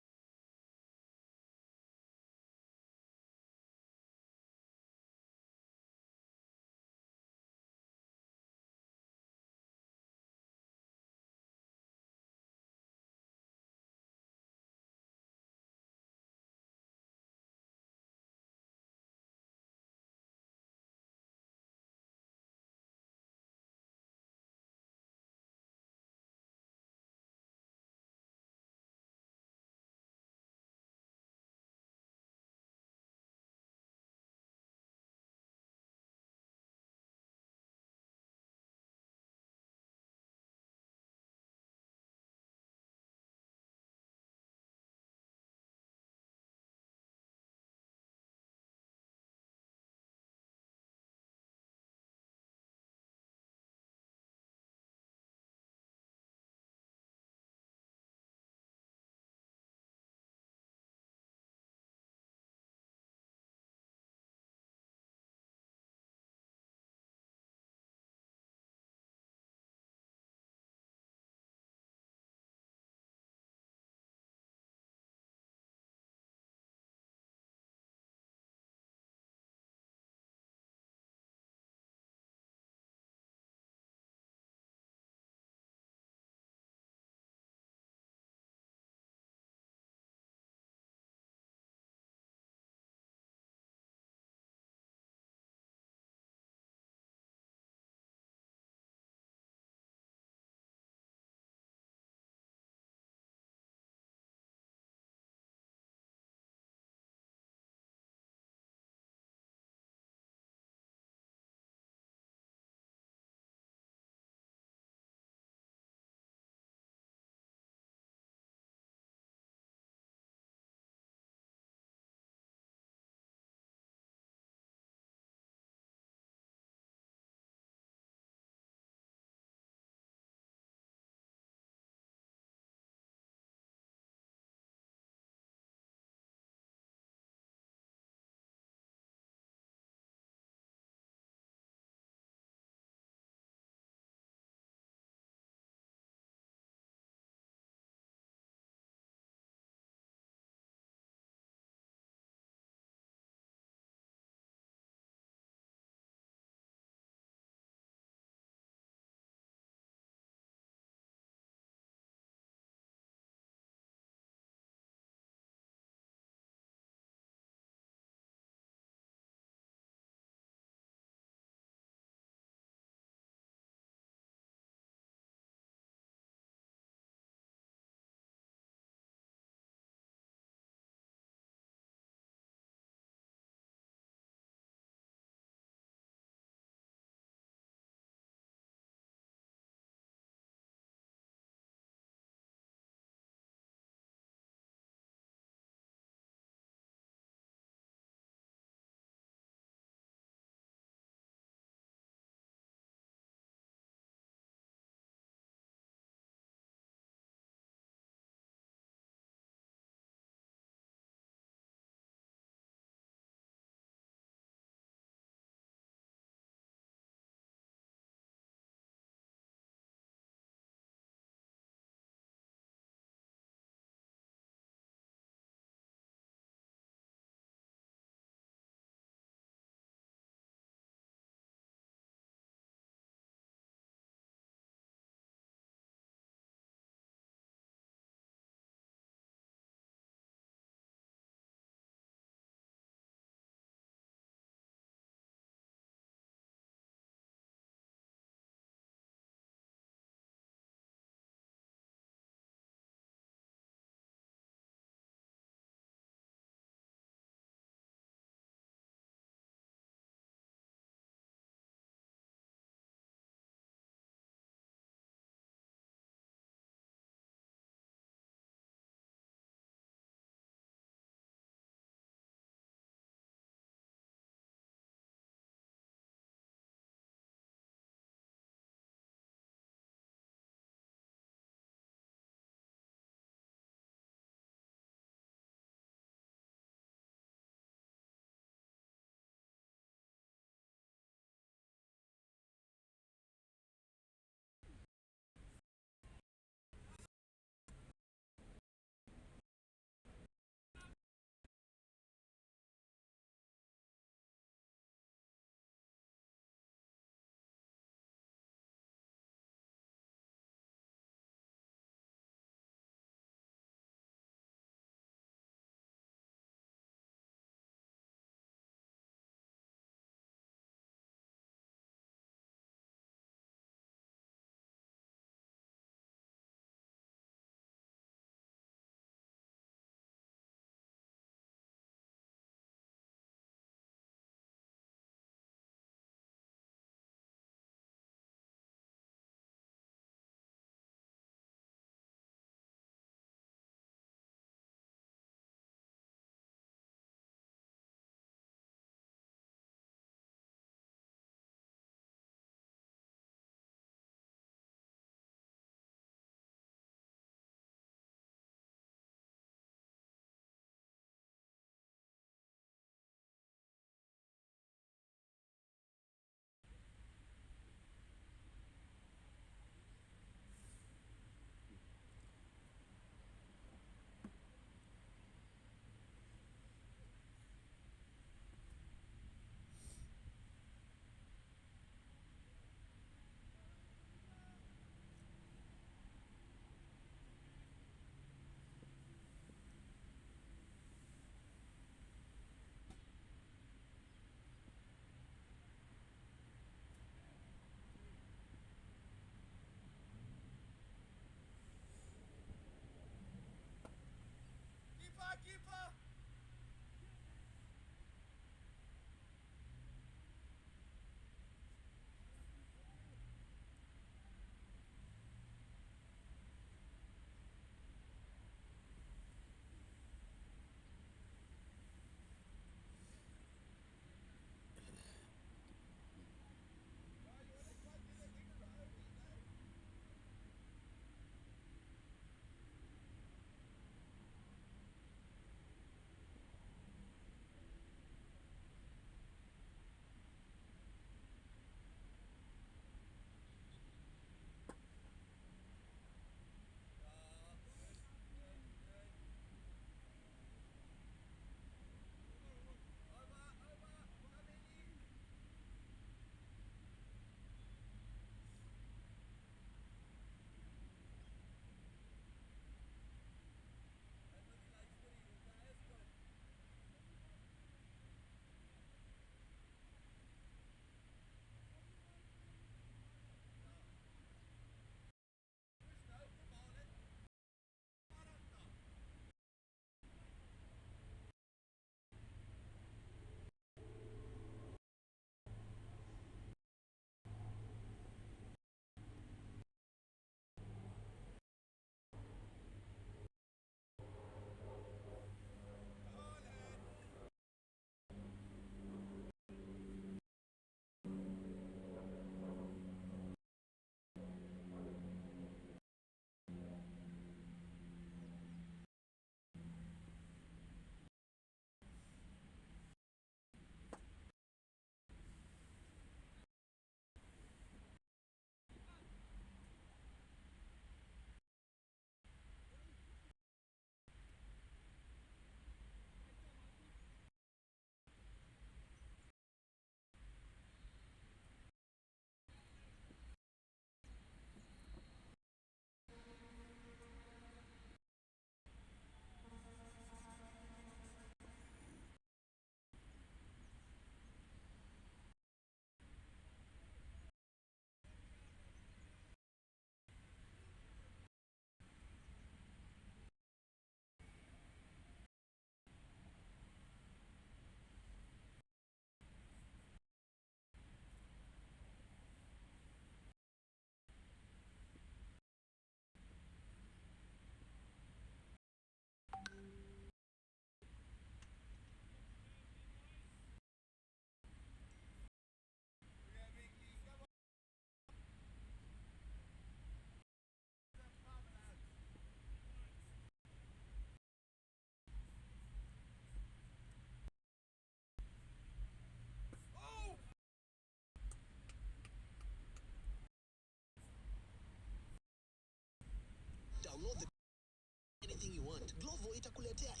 Get your